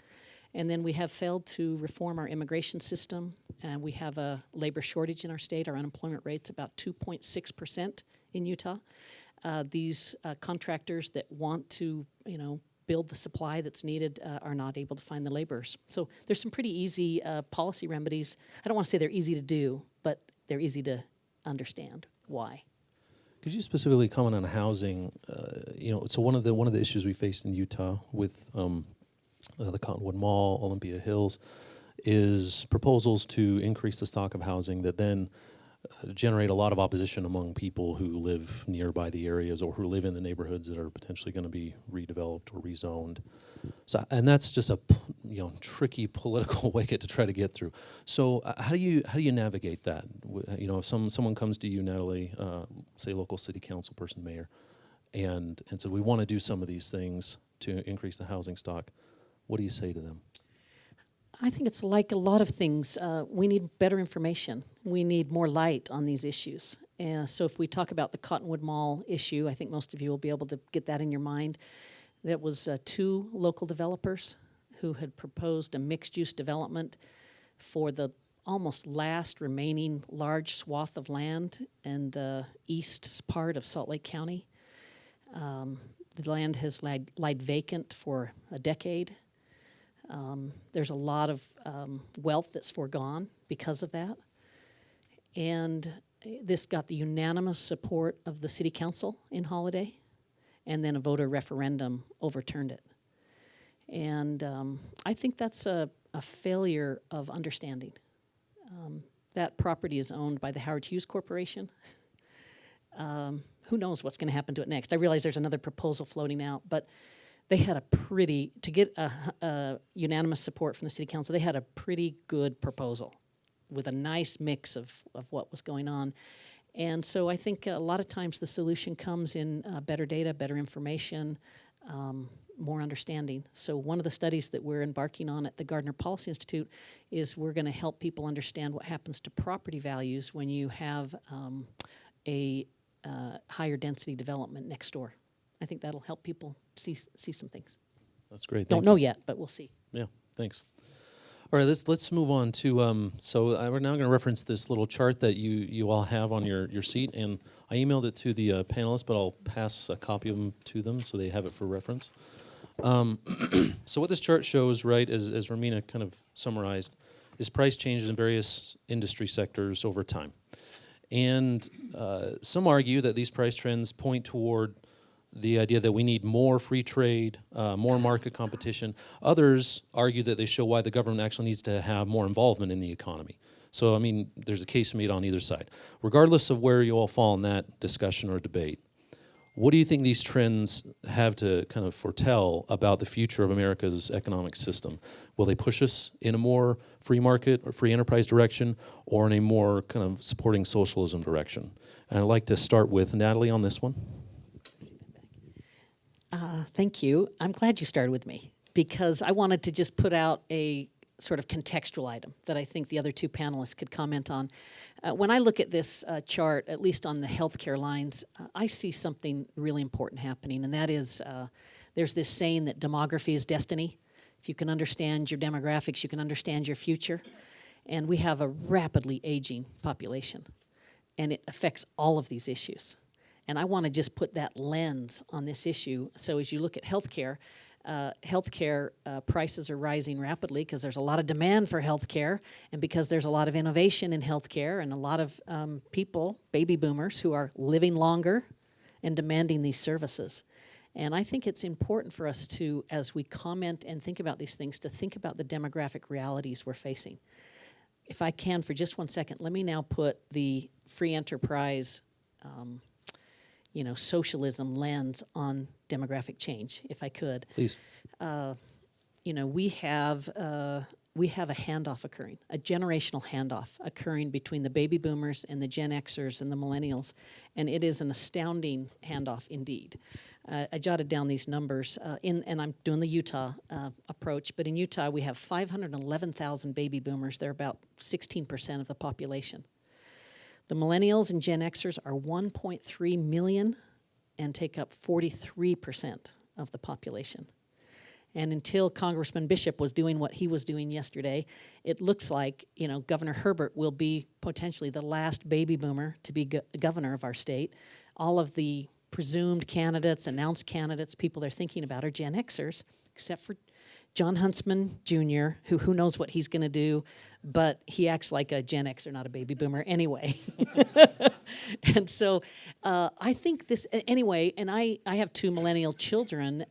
And then we have failed to reform our immigration system. We have a labor shortage in our state. Our unemployment rate's about 2.6% in Utah. These contractors that want to, build the supply that's needed are not able to find the laborers. So there's some pretty easy policy remedies. I don't want to say they're easy to do, but they're easy to understand why. Could you specifically comment on housing? So one of the issues we faced in Utah with the Cottonwood Mall, Olympia Hills, is proposals to increase the stock of housing that then generate a lot of opposition among people who live nearby the areas or who live in the neighborhoods that are potentially going to be redeveloped or rezoned. So, and that's just a tricky political wicket to try to get through. So, how do you navigate that? If someone comes to you, Natalie, say local city council person, mayor, and said we want to do some of these things to increase the housing stock, what do you say to them? I think it's like a lot of things. We need better information. We need more light on these issues. So if we talk about the Cottonwood Mall issue, I think most of you will be able to get that in your mind. That was two local developers who had proposed a mixed-use development for the almost last remaining large swath of land in the east part of Salt Lake County. The land has lied vacant for a decade. There's a lot of wealth that's foregone because of that. And this got the unanimous support of the city council in Holiday, and then a voter referendum overturned it. And I think that's a failure of understanding. That property is owned by the Howard Hughes Corporation. Who knows what's going to happen to it next? I realize there's another proposal floating out, but they had to get a unanimous support from the city council, they had a pretty good proposal with a nice mix of what was going on. And so I think a lot of times the solution comes in better data, better information, more understanding. So one of the studies that we're embarking on at the Gardner Policy Institute is we're going to help people understand what happens to property values when you have a higher density development next door. I think that'll help people see some things. That's great. Don't know yet, but we'll see. Yeah, thanks. All right, let's move on to, we're now going to reference this little chart that you all have on your seat, and I emailed it to the panelists, but I'll pass a copy of them to them so they have it for reference. So what this chart shows, right, as Romina kind of summarized, is price changes in various industry sectors over time. And some argue that these price trends point toward the idea that we need more free trade, more market competition. Others argue that they show why the government actually needs to have more involvement in the economy. So, there's a case made on either side. Regardless of where you all fall in that discussion or debate, What do you think these trends have to kind of foretell about the future of America's economic system? Will they push us in a more free market or free enterprise direction, or in a more kind of supporting socialism direction? And I'd like to start with Natalie on this one. Thank you. I'm glad you started with me, because I wanted to just put out a sort of contextual item that I think the other two panelists could comment on. When I look at this chart, at least on the healthcare lines, I see something really important happening, and that is there's this saying that demography is destiny. If you can understand your demographics, you can understand your future. And we have a rapidly aging population, and it affects all of these issues. And I want to just put that lens on this issue. So as you look at healthcare, prices are rising rapidly because there's a lot of demand for healthcare, and because there's a lot of innovation in healthcare, and a lot of people, baby boomers, who are living longer and demanding these services. And I think it's important for us to, as we comment and think about these things, to think about the demographic realities we're facing. If I can, for just 1 second, let me now put the free enterprise socialism lens on demographic change, if I could. Please. We have a handoff occurring, a generational handoff occurring between the baby boomers and the Gen Xers and the millennials, and it is an astounding handoff indeed. I jotted down these numbers, and I'm doing the Utah approach, but in Utah we have 511,000 baby boomers. They're about 16% of the population. The millennials and Gen Xers are 1.3 million and take up 43% of the population. And until Congressman Bishop was doing what he was doing yesterday, it looks like, Governor Herbert will be potentially the last baby boomer to be governor of our state. All of the presumed candidates, announced candidates, people they're thinking about are Gen Xers, except for John Huntsman Jr., who knows what he's going to do, but he acts like a Gen Xer, not a baby boomer anyway. And so I think this, anyway, and I have 2 millennial children,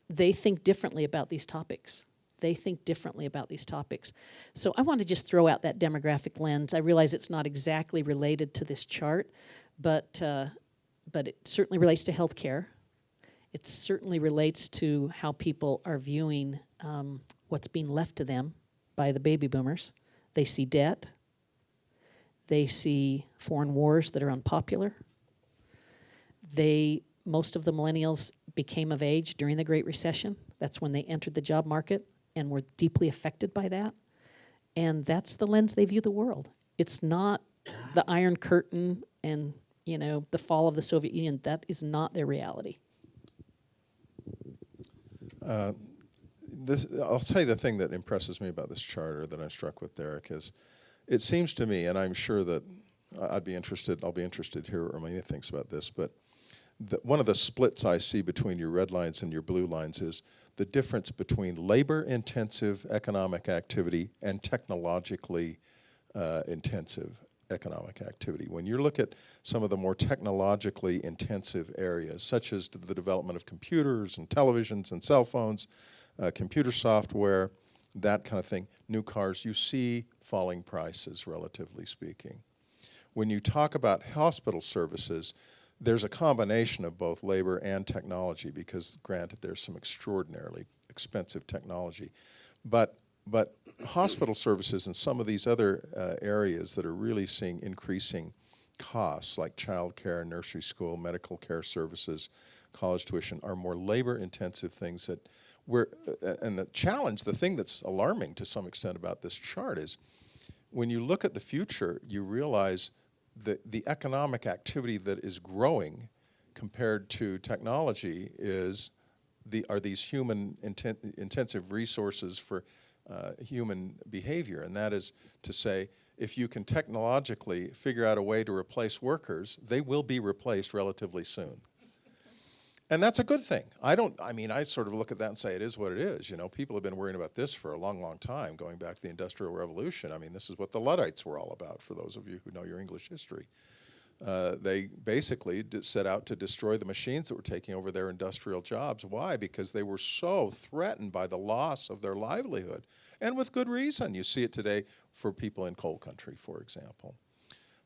they think differently about these topics. They think differently about these topics. So I want to just throw out that demographic lens. I realize it's not exactly related to this chart, but it certainly relates to healthcare. It certainly relates to how people are viewing what's being left to them by the baby boomers. They see debt. They see foreign wars that are unpopular. Most of the millennials became of age during the Great Recession. That's when they entered the job market and were deeply affected by that. And that's the lens they view the world. It's not the Iron Curtain and, the fall of the Soviet Union. That is not their reality. I'll tell you the thing that impresses me about this charter that I'm struck with, Derek, is it seems to me, and I'm sure that I'll be interested to hear what Romina thinks about this, but one of the splits I see between your red lines and your blue lines is the difference between labor-intensive economic activity and technologically intensive economic activity. When you look at some of the more technologically intensive areas, such as the development of computers and televisions and cell phones, computer software, that kind of thing, new cars, you see falling prices, relatively speaking. When you talk about hospital services, there's a combination of both labor and technology, because granted there's some extraordinarily expensive technology. But hospital services and some of these other areas that are really seeing increasing costs, like child care, nursery school, medical care services, college tuition, are more labor-intensive things that and the challenge, the thing that's alarming to some extent about this chart is when you look at the future, you realize that the economic activity that is growing compared to technology are these human intensive resources for human behavior. And that is to say, if you can technologically figure out a way to replace workers, they will be replaced relatively soon. And that's a good thing. I sort of look at that and say it is what it is. People have been worrying about this for a long, long time, going back to the Industrial Revolution. This is what the Luddites were all about, for those of you who know your English history. They basically set out to destroy the machines that were taking over their industrial jobs. Why? Because they were so threatened by the loss of their livelihood. And with good reason. You see it today for people in coal country, for example.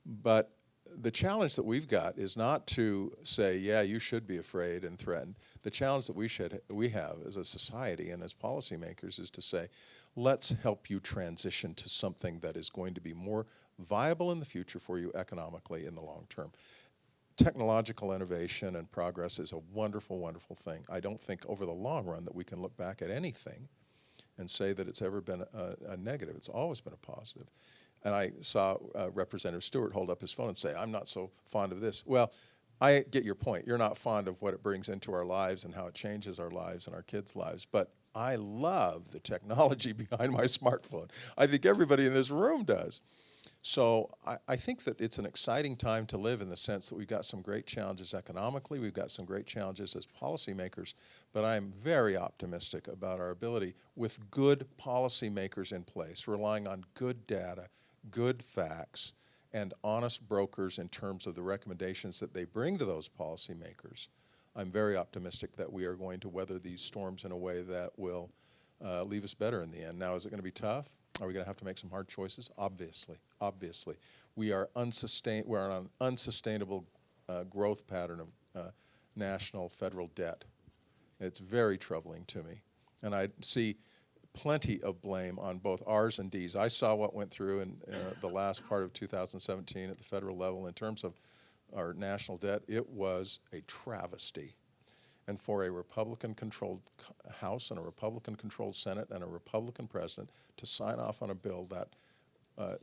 But the challenge that we've got is not to say, yeah, you should be afraid and threatened. The challenge that we have as a society and as policymakers is to say, let's help you transition to something that is going to be more viable in the future for you economically in the long term. Technological innovation and progress is a wonderful, wonderful thing. I don't think over the long run that we can look back at anything and say that it's ever been a negative. It's always been a positive. And I saw Representative Stewart hold up his phone and say, I'm not so fond of this. Well, I get your point. You're not fond of what it brings into our lives and how it changes our lives and our kids' lives. But I love the technology behind my smartphone. I think everybody in this room does. So I think that it's an exciting time to live in the sense that we've got some great challenges economically, we've got some great challenges as policymakers, but I'm very optimistic about our ability with good policymakers in place, relying on good data, good facts, and honest brokers in terms of the recommendations that they bring to those policymakers. I'm very optimistic that we are going to weather these storms in a way that will leave us better in the end. Now, is it going to be tough? Are we going to have to make some hard choices? Obviously, obviously. We're on an unsustainable growth pattern of national federal debt. It's very troubling to me. And I see plenty of blame on both R's and D's. I saw what went through in the last part of 2017 at the federal level in terms of our national debt. It was a travesty. And for a Republican-controlled House and a Republican-controlled Senate and a Republican president to sign off on a bill that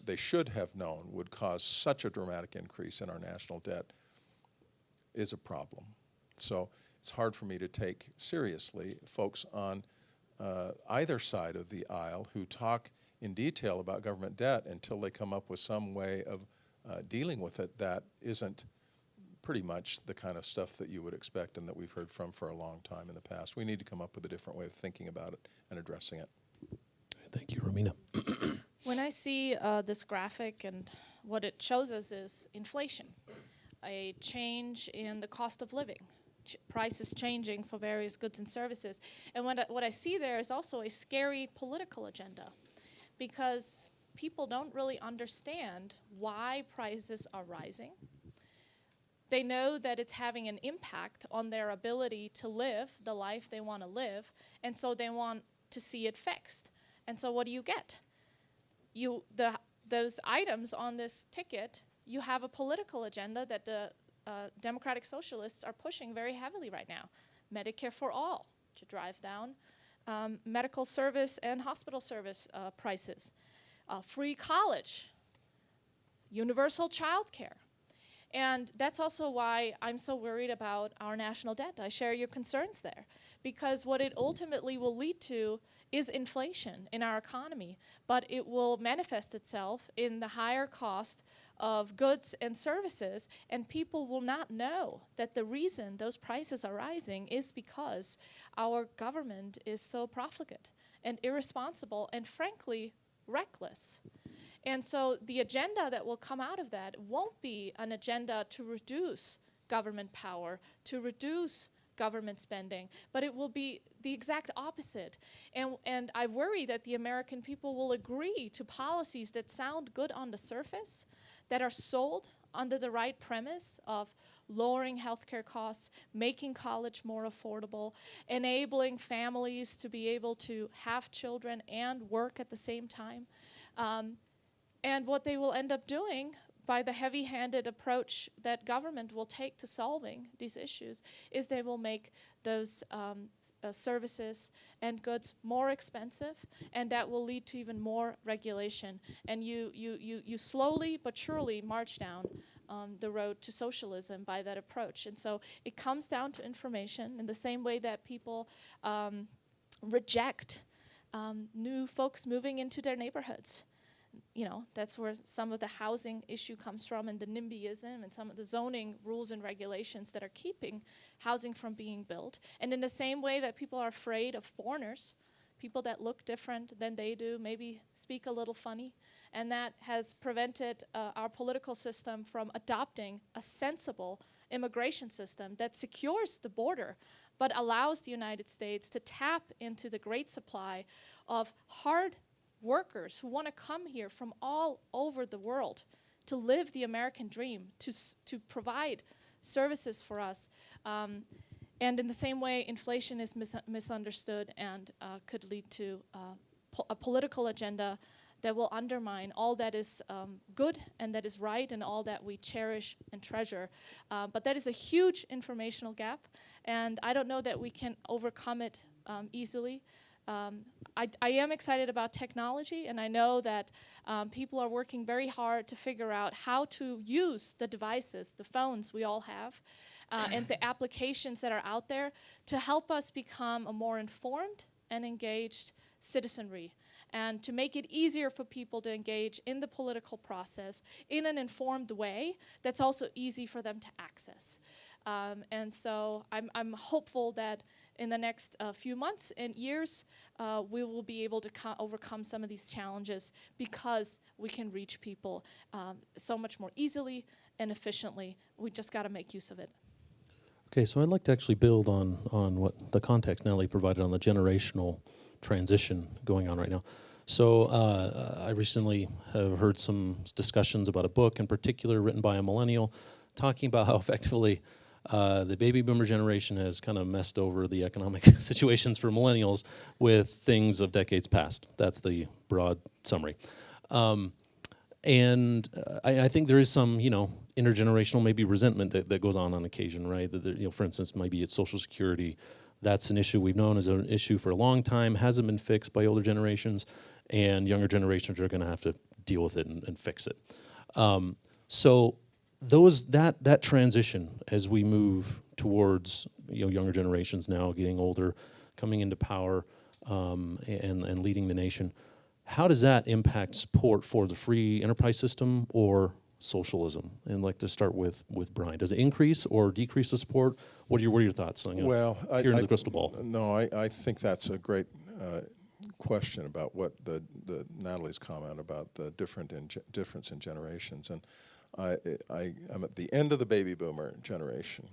they should have known would cause such a dramatic increase in our national debt is a problem. So it's hard for me to take seriously folks on either side of the aisle who talk in detail about government debt until they come up with some way of dealing with it that isn't pretty much the kind of stuff that you would expect and that we've heard from for a long time in the past. We need to come up with a different way of thinking about it and addressing it. Thank you, Romina. When I see this graphic, and what it shows us is inflation, a change in the cost of living, prices changing for various goods and services. And what I see there is also a scary political agenda, because people don't really understand why prices are rising. They know that it's having an impact on their ability to live the life they want to live, and so they want to see it fixed. And so what do you get? Those items on this ticket, you have a political agenda that the Democratic Socialists are pushing very heavily right now. Medicare for all, to drive down medical service and hospital service prices. Free college, universal child care. And that's also why I'm so worried about our national debt. I share your concerns there, because what it ultimately will lead to is inflation in our economy, but it will manifest itself in the higher cost of goods and services, and people will not know that the reason those prices are rising is because our government is so profligate and irresponsible and frankly reckless. And so the agenda that will come out of that won't be an agenda to reduce government power, to reduce government spending, but it will be the exact opposite. And I worry that the American people will agree to policies that sound good on the surface, that are sold under the right premise of lowering healthcare costs, making college more affordable, enabling families to be able to have children and work at the same time. And what they will end up doing by the heavy-handed approach that government will take to solving these issues is they will make those services and goods more expensive, and that will lead to even more regulation. And you slowly but surely march down the road to socialism by that approach. And so it comes down to information in the same way that people reject new folks moving into their neighborhoods. You know, that's where some of the housing issue comes from, and the NIMBYism and some of the zoning rules and regulations that are keeping housing from being built. And in the same way that people are afraid of foreigners, people that look different than they do, maybe speak a little funny, and that has prevented our political system from adopting a sensible immigration system that secures the border, but allows the United States to tap into the great supply of hard workers who want to come here from all over the world to live the American dream, to provide services for us. And in the same way, inflation is misunderstood and could lead to a political agenda that will undermine all that is good and that is right and all that we cherish and treasure. But that is a huge informational gap, and I don't know that we can overcome it easily. I am excited about technology, and I know that people are working very hard to figure out how to use the devices, the phones we all have, and the applications that are out there to help us become a more informed and engaged citizenry, and to make it easier for people to engage in the political process in an informed way that's also easy for them to access. And so I'm hopeful that in the next few months and years, we will be able to overcome some of these challenges because we can reach people so much more easily and efficiently. We just got to make use of it. Okay, so I'd like to actually build on what the context Natalie provided on the generational transition going on right now. So I recently have heard some discussions about a book in particular written by a millennial talking about how effectively the baby boomer generation has kind of messed over the economic situations for millennials with things of decades past. That's the broad summary. And I think there is some, intergenerational maybe resentment that goes on occasion, right? For instance, maybe it's Social Security. That's an issue we've known as an issue for a long time, hasn't been fixed by older generations, and younger generations are going to have to deal with it and fix it. So that transition as we move towards younger generations now getting older, coming into power, and leading the nation, how does that impact support for the free enterprise system or socialism? And like to start with Brian, does it increase or decrease the support? What are your thoughts? I'm peer into the crystal ball. No, I think that's a great question about what the Natalie's comment about the difference in generations. And I'm at the end of the baby boomer generation.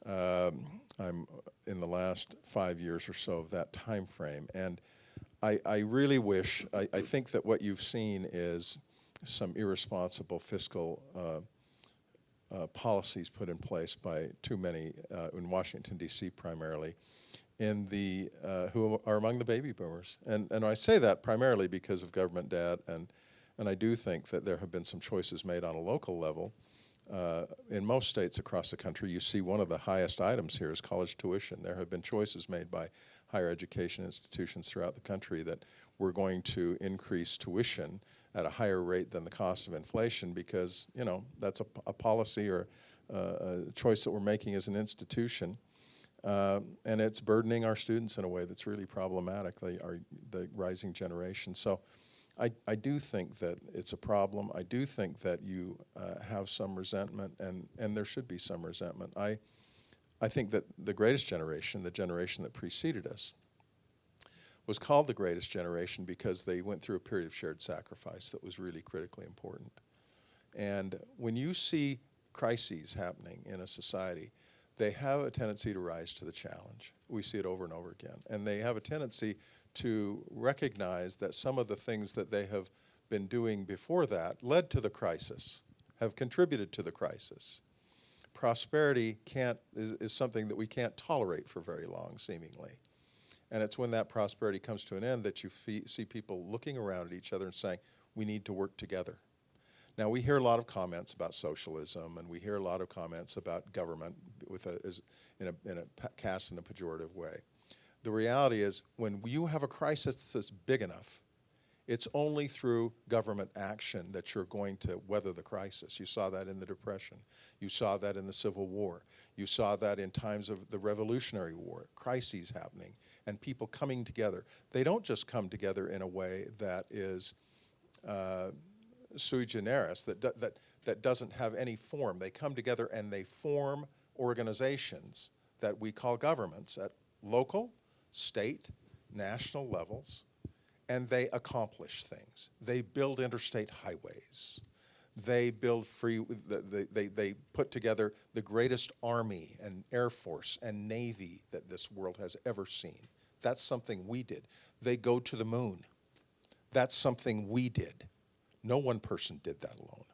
I'm in the last 5 years or so of that time frame, and I really wish, I think that what you've seen is some irresponsible fiscal policies put in place by too many, in Washington, D.C. primarily, who are among the baby boomers. And I say that primarily because of government debt, and I do think that there have been some choices made on a local level. In most states across the country, you see one of the highest items here is college tuition. There have been choices made by higher education institutions throughout the country that we're going to increase tuition at a higher rate than the cost of inflation because, that's a policy or a choice that we're making as an institution. And it's burdening our students in a way that's really problematic, the rising generation. So I do think that it's a problem. I do think that you have some resentment, and there should be some resentment. I think that the greatest generation, the generation that preceded us, was called the greatest generation because they went through a period of shared sacrifice that was really critically important. And when you see crises happening in a society, they have a tendency to rise to the challenge. We see it over and over again. And they have a tendency to recognize that some of the things that they have been doing before that led to the crisis, have contributed to the crisis. Prosperity is something that we can't tolerate for very long, seemingly. And it's when that prosperity comes to an end that you see people looking around at each other and saying, we need to work together. Now, we hear a lot of comments about socialism, and we hear a lot of comments about government in a cast in a pejorative way. The reality is, when you have a crisis that's big enough, it's only through government action that you're going to weather the crisis. You saw that in the Depression. You saw that in the Civil War. You saw that in times of the Revolutionary War, crises happening, and people coming together. They don't just come together in a way that is sui generis, that doesn't have any form. They come together and they form organizations that we call governments at local, state, national levels, and they accomplish things. They build interstate highways. They build they put together the greatest army and air force and navy that this world has ever seen. That's something we did. They go to the moon. That's something we did. No one person did that alone.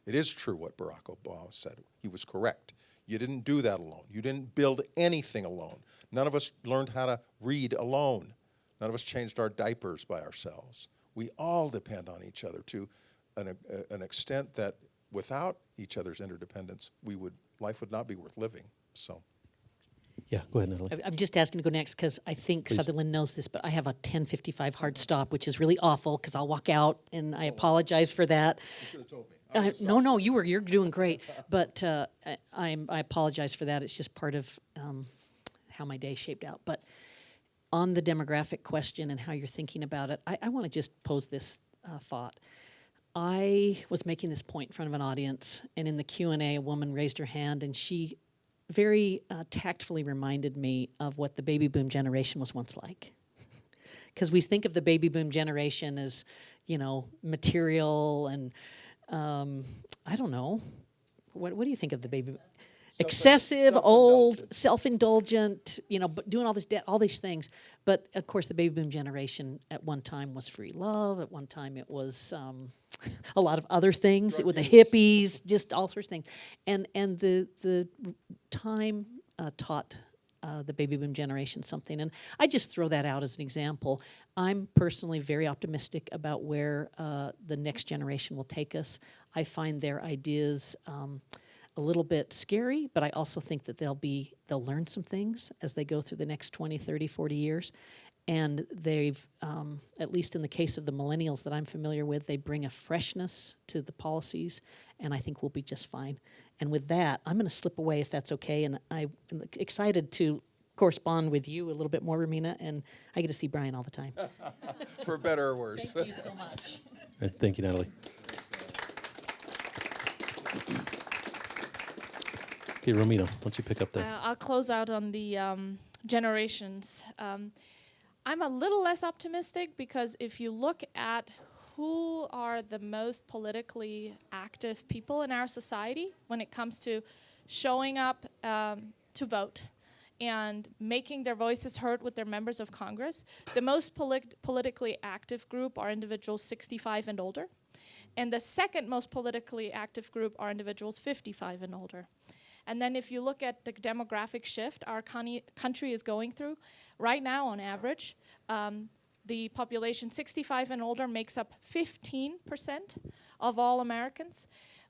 It is true what Barack Obama said. He was correct. You didn't do that alone. You didn't build anything alone. None of us learned how to read alone. None of us changed our diapers by ourselves. We all depend on each other to an extent that without each other's interdependence, life would not be worth living. So. Yeah, go ahead, Natalie. I'm just asking to go next because I think Please. Sutherland knows this, but I have a 10:55 hard stop, which is really awful because I'll walk out, and I apologize for that. You should have told me. No, you're doing great, but I apologize for that. It's just part of how my day shaped out. But on the demographic question and how you're thinking about it, I want to just pose this thought. I was making this point in front of an audience, and in the Q&A, a woman raised her hand, and she very tactfully reminded me of what the baby boom generation was once like. Because we think of the baby boom generation as, material and, I don't know. What do you think of the baby boom? Excessive, old, self-indulgent, but doing all these things. But of course, the baby boom generation at one time was free love. At one time, it was a lot of other things. It was the hippies, just all sorts of things. And the time taught the baby boom generation something. And I just throw that out as an example. I'm personally very optimistic about where the next generation will take us. I find their ideas a little bit scary, but I also think that they'll learn some things as they go through the next 20, 30, 40 years. And they've, at least in the case of the millennials that I'm familiar with, they bring a freshness to the policies, and I think we'll be just fine. And with that, I'm going to slip away if that's okay, and I'm excited to correspond with you a little bit more, Romina, and I get to see Brian all the time. For better or worse. Thank you so much. All right, thank you, Natalie. Okay, Romina, why don't you pick up there? I'll close out on the generations. I'm a little less optimistic because if you look at who are the most politically active people in our society when it comes to showing up to vote and making their voices heard with their members of Congress, the most politically active group are individuals 65 and older. And the second most politically active group are individuals 55 and older. And then if you look at the demographic shift our country is going through, right now on average, the population 65 and older makes up 15% of all Americans,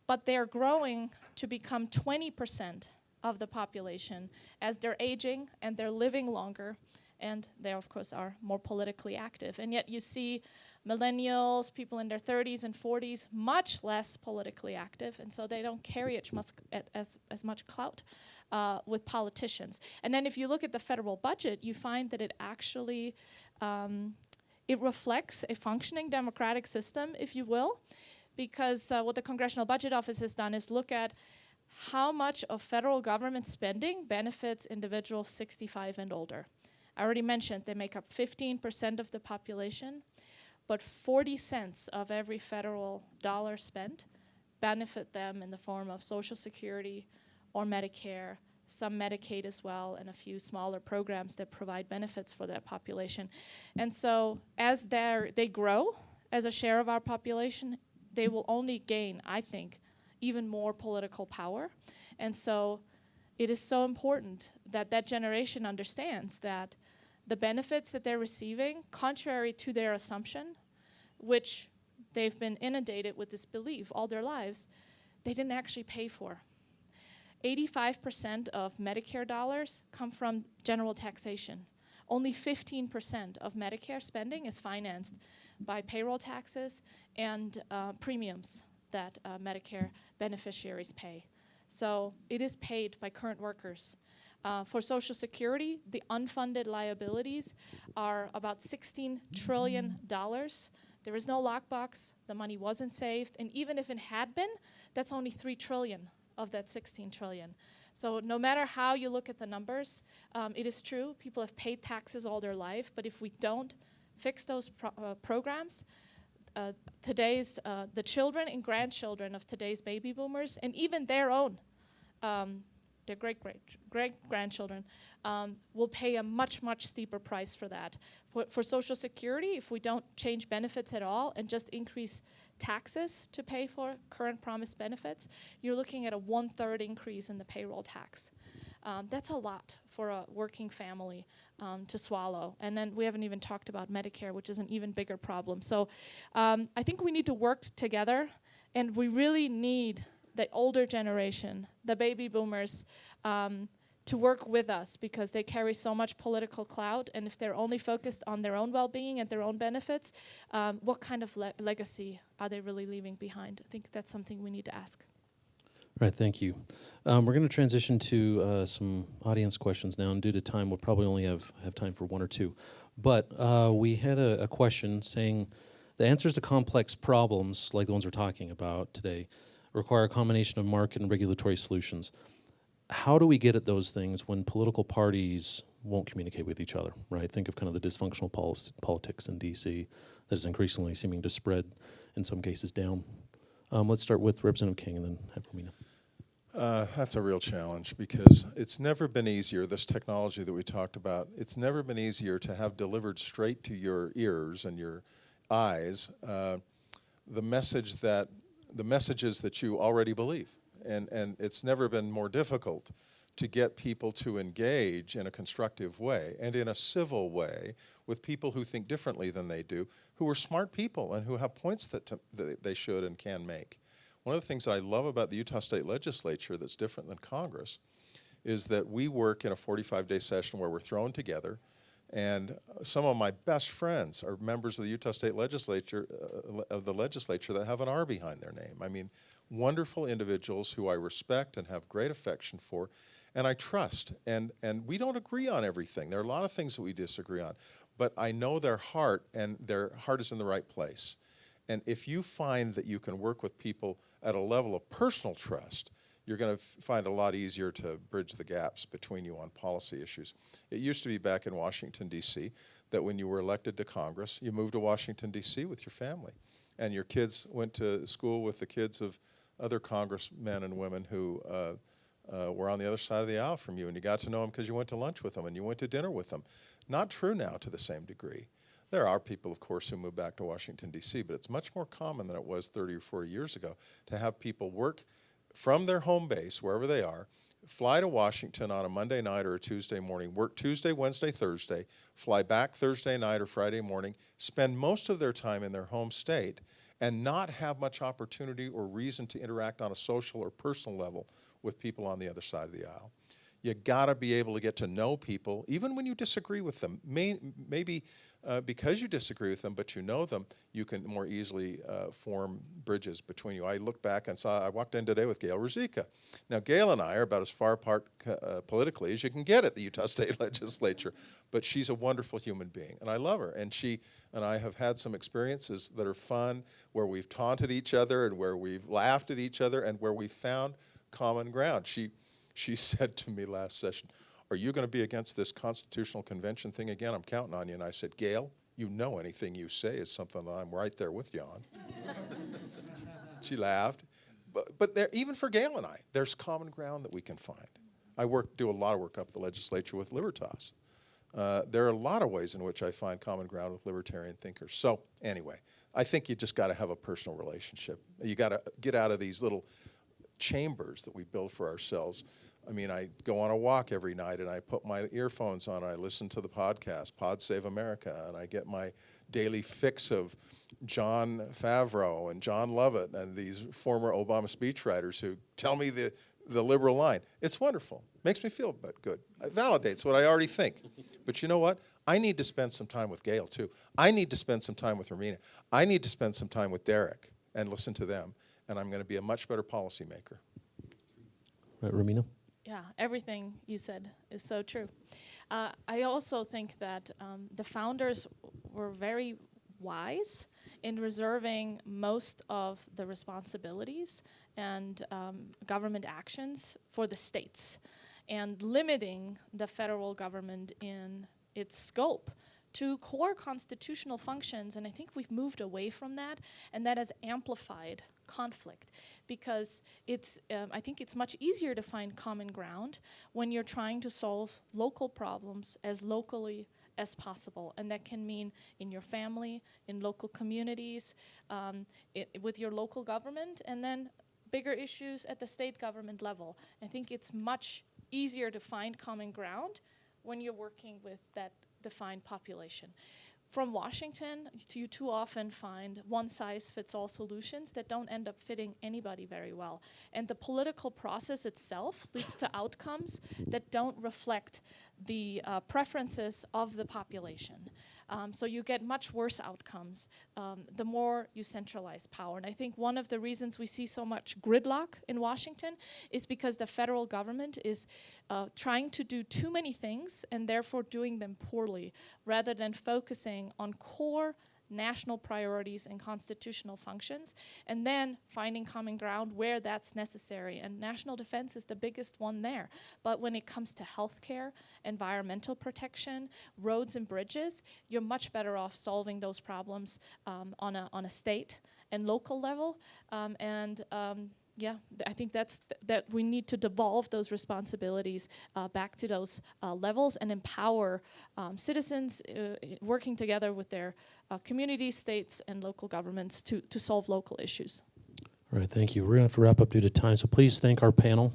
but they're growing to become 20% of the population as they're aging and they're living longer, and they, of course, are more politically active. And yet you see millennials, people in their 30s and 40s, much less politically active, and so they don't carry as much clout with politicians. And then if you look at the federal budget, you find that it actually it reflects a functioning democratic system, if you will, because what the Congressional Budget Office has done is look at how much of federal government spending benefits individuals 65 and older. I already mentioned they make up 15% of the population, but 40 cents of every federal dollar spent benefit them in the form of Social Security or Medicare, some Medicaid as well, and a few smaller programs that provide benefits for that population. And so as they grow as a share of our population, they will only gain, I think, even more political power. And so it is so important that that generation understands that the benefits that they're receiving, contrary to their assumption, which they've been inundated with this belief all their lives, they didn't actually pay for. 85% of Medicare dollars come from general taxation. Only 15% of Medicare spending is financed by payroll taxes and premiums that Medicare beneficiaries pay. So it is paid by current workers. For Social Security, the unfunded liabilities are about $16 trillion. There is no lockbox, the money wasn't saved, and even if it had been, that's only $3 trillion of that $16 trillion. So no matter how you look at the numbers, it is true, people have paid taxes all their life, but if we don't fix those programs, the children and grandchildren of today's baby boomers, and even their own their great-grandchildren, will pay a much, much steeper price for that. For Social Security, if we don't change benefits at all and just increase taxes to pay for current promised benefits, you're looking at a 1/3 increase in the payroll tax. That's a lot for a working family to swallow. And then we haven't even talked about Medicare, which is an even bigger problem. So I think we need to work together, and we really need the older generation, the baby boomers, to work with us, because they carry so much political clout, and if they're only focused on their own well-being and their own benefits, what kind of legacy are they really leaving behind? I think that's something we need to ask. All right, thank you. We're going to transition to some audience questions now, and due to time, we'll probably only have time for one or two. But we had a question saying the answers to complex problems, like the ones we're talking about today, require a combination of market and regulatory solutions. How do we get at those things when political parties won't communicate with each other, right? Think of kind of the dysfunctional politics in D.C. that is increasingly seeming to spread, in some cases, down. Let's start with Representative King and then have Romina. That's a real challenge, because it's never been easier, this technology that we talked about, it's never been easier to have delivered straight to your ears and your eyes the messages that you already believe. And it's never been more difficult to get people to engage in a constructive way and in a civil way with people who think differently than they do, who are smart people and who have points that they should and can make. One of the things that I love about the Utah State Legislature that's different than Congress is that we work in a 45-day session where we're thrown together, and some of my best friends are members of the Utah State Legislature, that have an R behind their name. I mean, wonderful individuals who I respect and have great affection for, and I trust. And we don't agree on everything. There are a lot of things that we disagree on, but I know their heart, and their heart is in the right place. And if you find that you can work with people at a level of personal trust, you're going to find a lot easier to bridge the gaps between you on policy issues. It used to be back in Washington, D.C., that when you were elected to Congress, you moved to Washington, D.C. with your family. And your kids went to school with the kids of other congressmen and women who were on the other side of the aisle from you, and you got to know them because you went to lunch with them and you went to dinner with them. Not true now to the same degree. There are people, of course, who move back to Washington, D.C., but it's much more common than it was 30 or 40 years ago to have people work from their home base, wherever they are, fly to Washington on a Monday night or a Tuesday morning, work Tuesday, Wednesday, Thursday, fly back Thursday night or Friday morning, spend most of their time in their home state, and not have much opportunity or reason to interact on a social or personal level with people on the other side of the aisle. You gotta be able to get to know people, even when you disagree with them. Maybe because you disagree with them, but you know them, you can more easily form bridges between you. I look back and I walked in today with Gail Ruzicka. Now, Gail and I are about as far apart politically as you can get at the Utah State Legislature, but she's a wonderful human being, and I love her. And she and I have had some experiences that are fun, where we've taunted each other and where we've laughed at each other and where we've found common ground. She said to me last session, "Are you going to be against this constitutional convention thing again? I'm counting on you." And I said, "Gail, you know anything you say is something that I'm right there with you on." She laughed. But there, even for Gail and I, there's common ground that we can find. I do a lot of work up at the legislature with Libertas. There are a lot of ways in which I find common ground with libertarian thinkers. So anyway, I think you just got to have a personal relationship. You got to get out of these little chambers that we build for ourselves. I mean, I go on a walk every night and I put my earphones on and I listen to the podcast, Pod Save America, and I get my daily fix of John Favreau and John Lovett and these former Obama speechwriters who tell me the liberal line. It's wonderful. Makes me feel good. It validates what I already think. But you know what? I need to spend some time with Gail, too. I need to spend some time with Romina. I need to spend some time with Derek and listen to them. And I'm going to be a much better policymaker. Right, Romina? Yeah, everything you said is so true. I also think that the founders were very wise in reserving most of the responsibilities and government actions for the states, and limiting the federal government in its scope to core constitutional functions, and I think we've moved away from that, and that has amplified conflict because I think it's much easier to find common ground when you're trying to solve local problems as locally as possible, and that can mean in your family, in local communities, with your local government, and then bigger issues at the state government level. I think it's much easier to find common ground when you're working with that defined population. From Washington, you too often find one-size-fits-all solutions that don't end up fitting anybody very well. And the political process itself leads to outcomes that don't reflect the preferences of the population. So you get much worse outcomes the more you centralize power. And I think one of the reasons we see so much gridlock in Washington is because the federal government is trying to do too many things and therefore doing them poorly, rather than focusing on core national priorities and constitutional functions, and then finding common ground where that's necessary. And national defense is the biggest one there. But when it comes to healthcare, environmental protection, roads and bridges, you're much better off solving those problems on a state and local level. I think that we need to devolve those responsibilities back to those levels and empower citizens working together with their communities, states, and local governments to solve local issues. All right, thank you. We're going to have to wrap up due to time, so please thank our panel.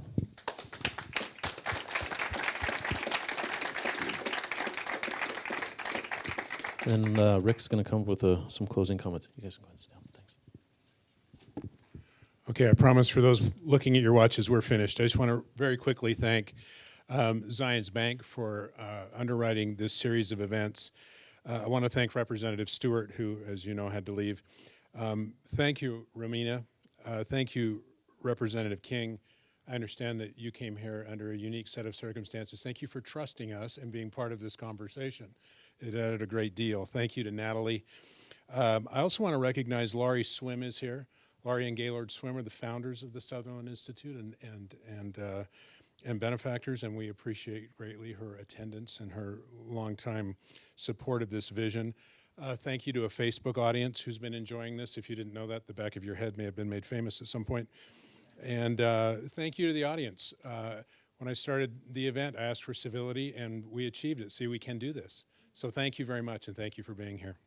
And Rick's going to come up with some closing comments. You guys can go ahead and sit down. Thanks. Okay, I promise for those looking at your watches, we're finished. I just want to very quickly thank Zions Bank for underwriting this series of events. I want to thank Representative Stewart, who, as you know, had to leave. Thank you, Romina. Thank you, Representative King. I understand that you came here under a unique set of circumstances. Thank you for trusting us and being part of this conversation. It added a great deal. Thank you to Natalie. I also want to recognize Laurie Swim is here. Laurie and Gaylord Swim are the founders of the Sutherland Institute and benefactors, and we appreciate greatly her attendance and her longtime support of this vision. Thank you to a Facebook audience who's been enjoying this. If you didn't know that, the back of your head may have been made famous at some point. And thank you to the audience. When I started the event, I asked for civility, and we achieved it. See, we can do this. So thank you very much, and thank you for being here.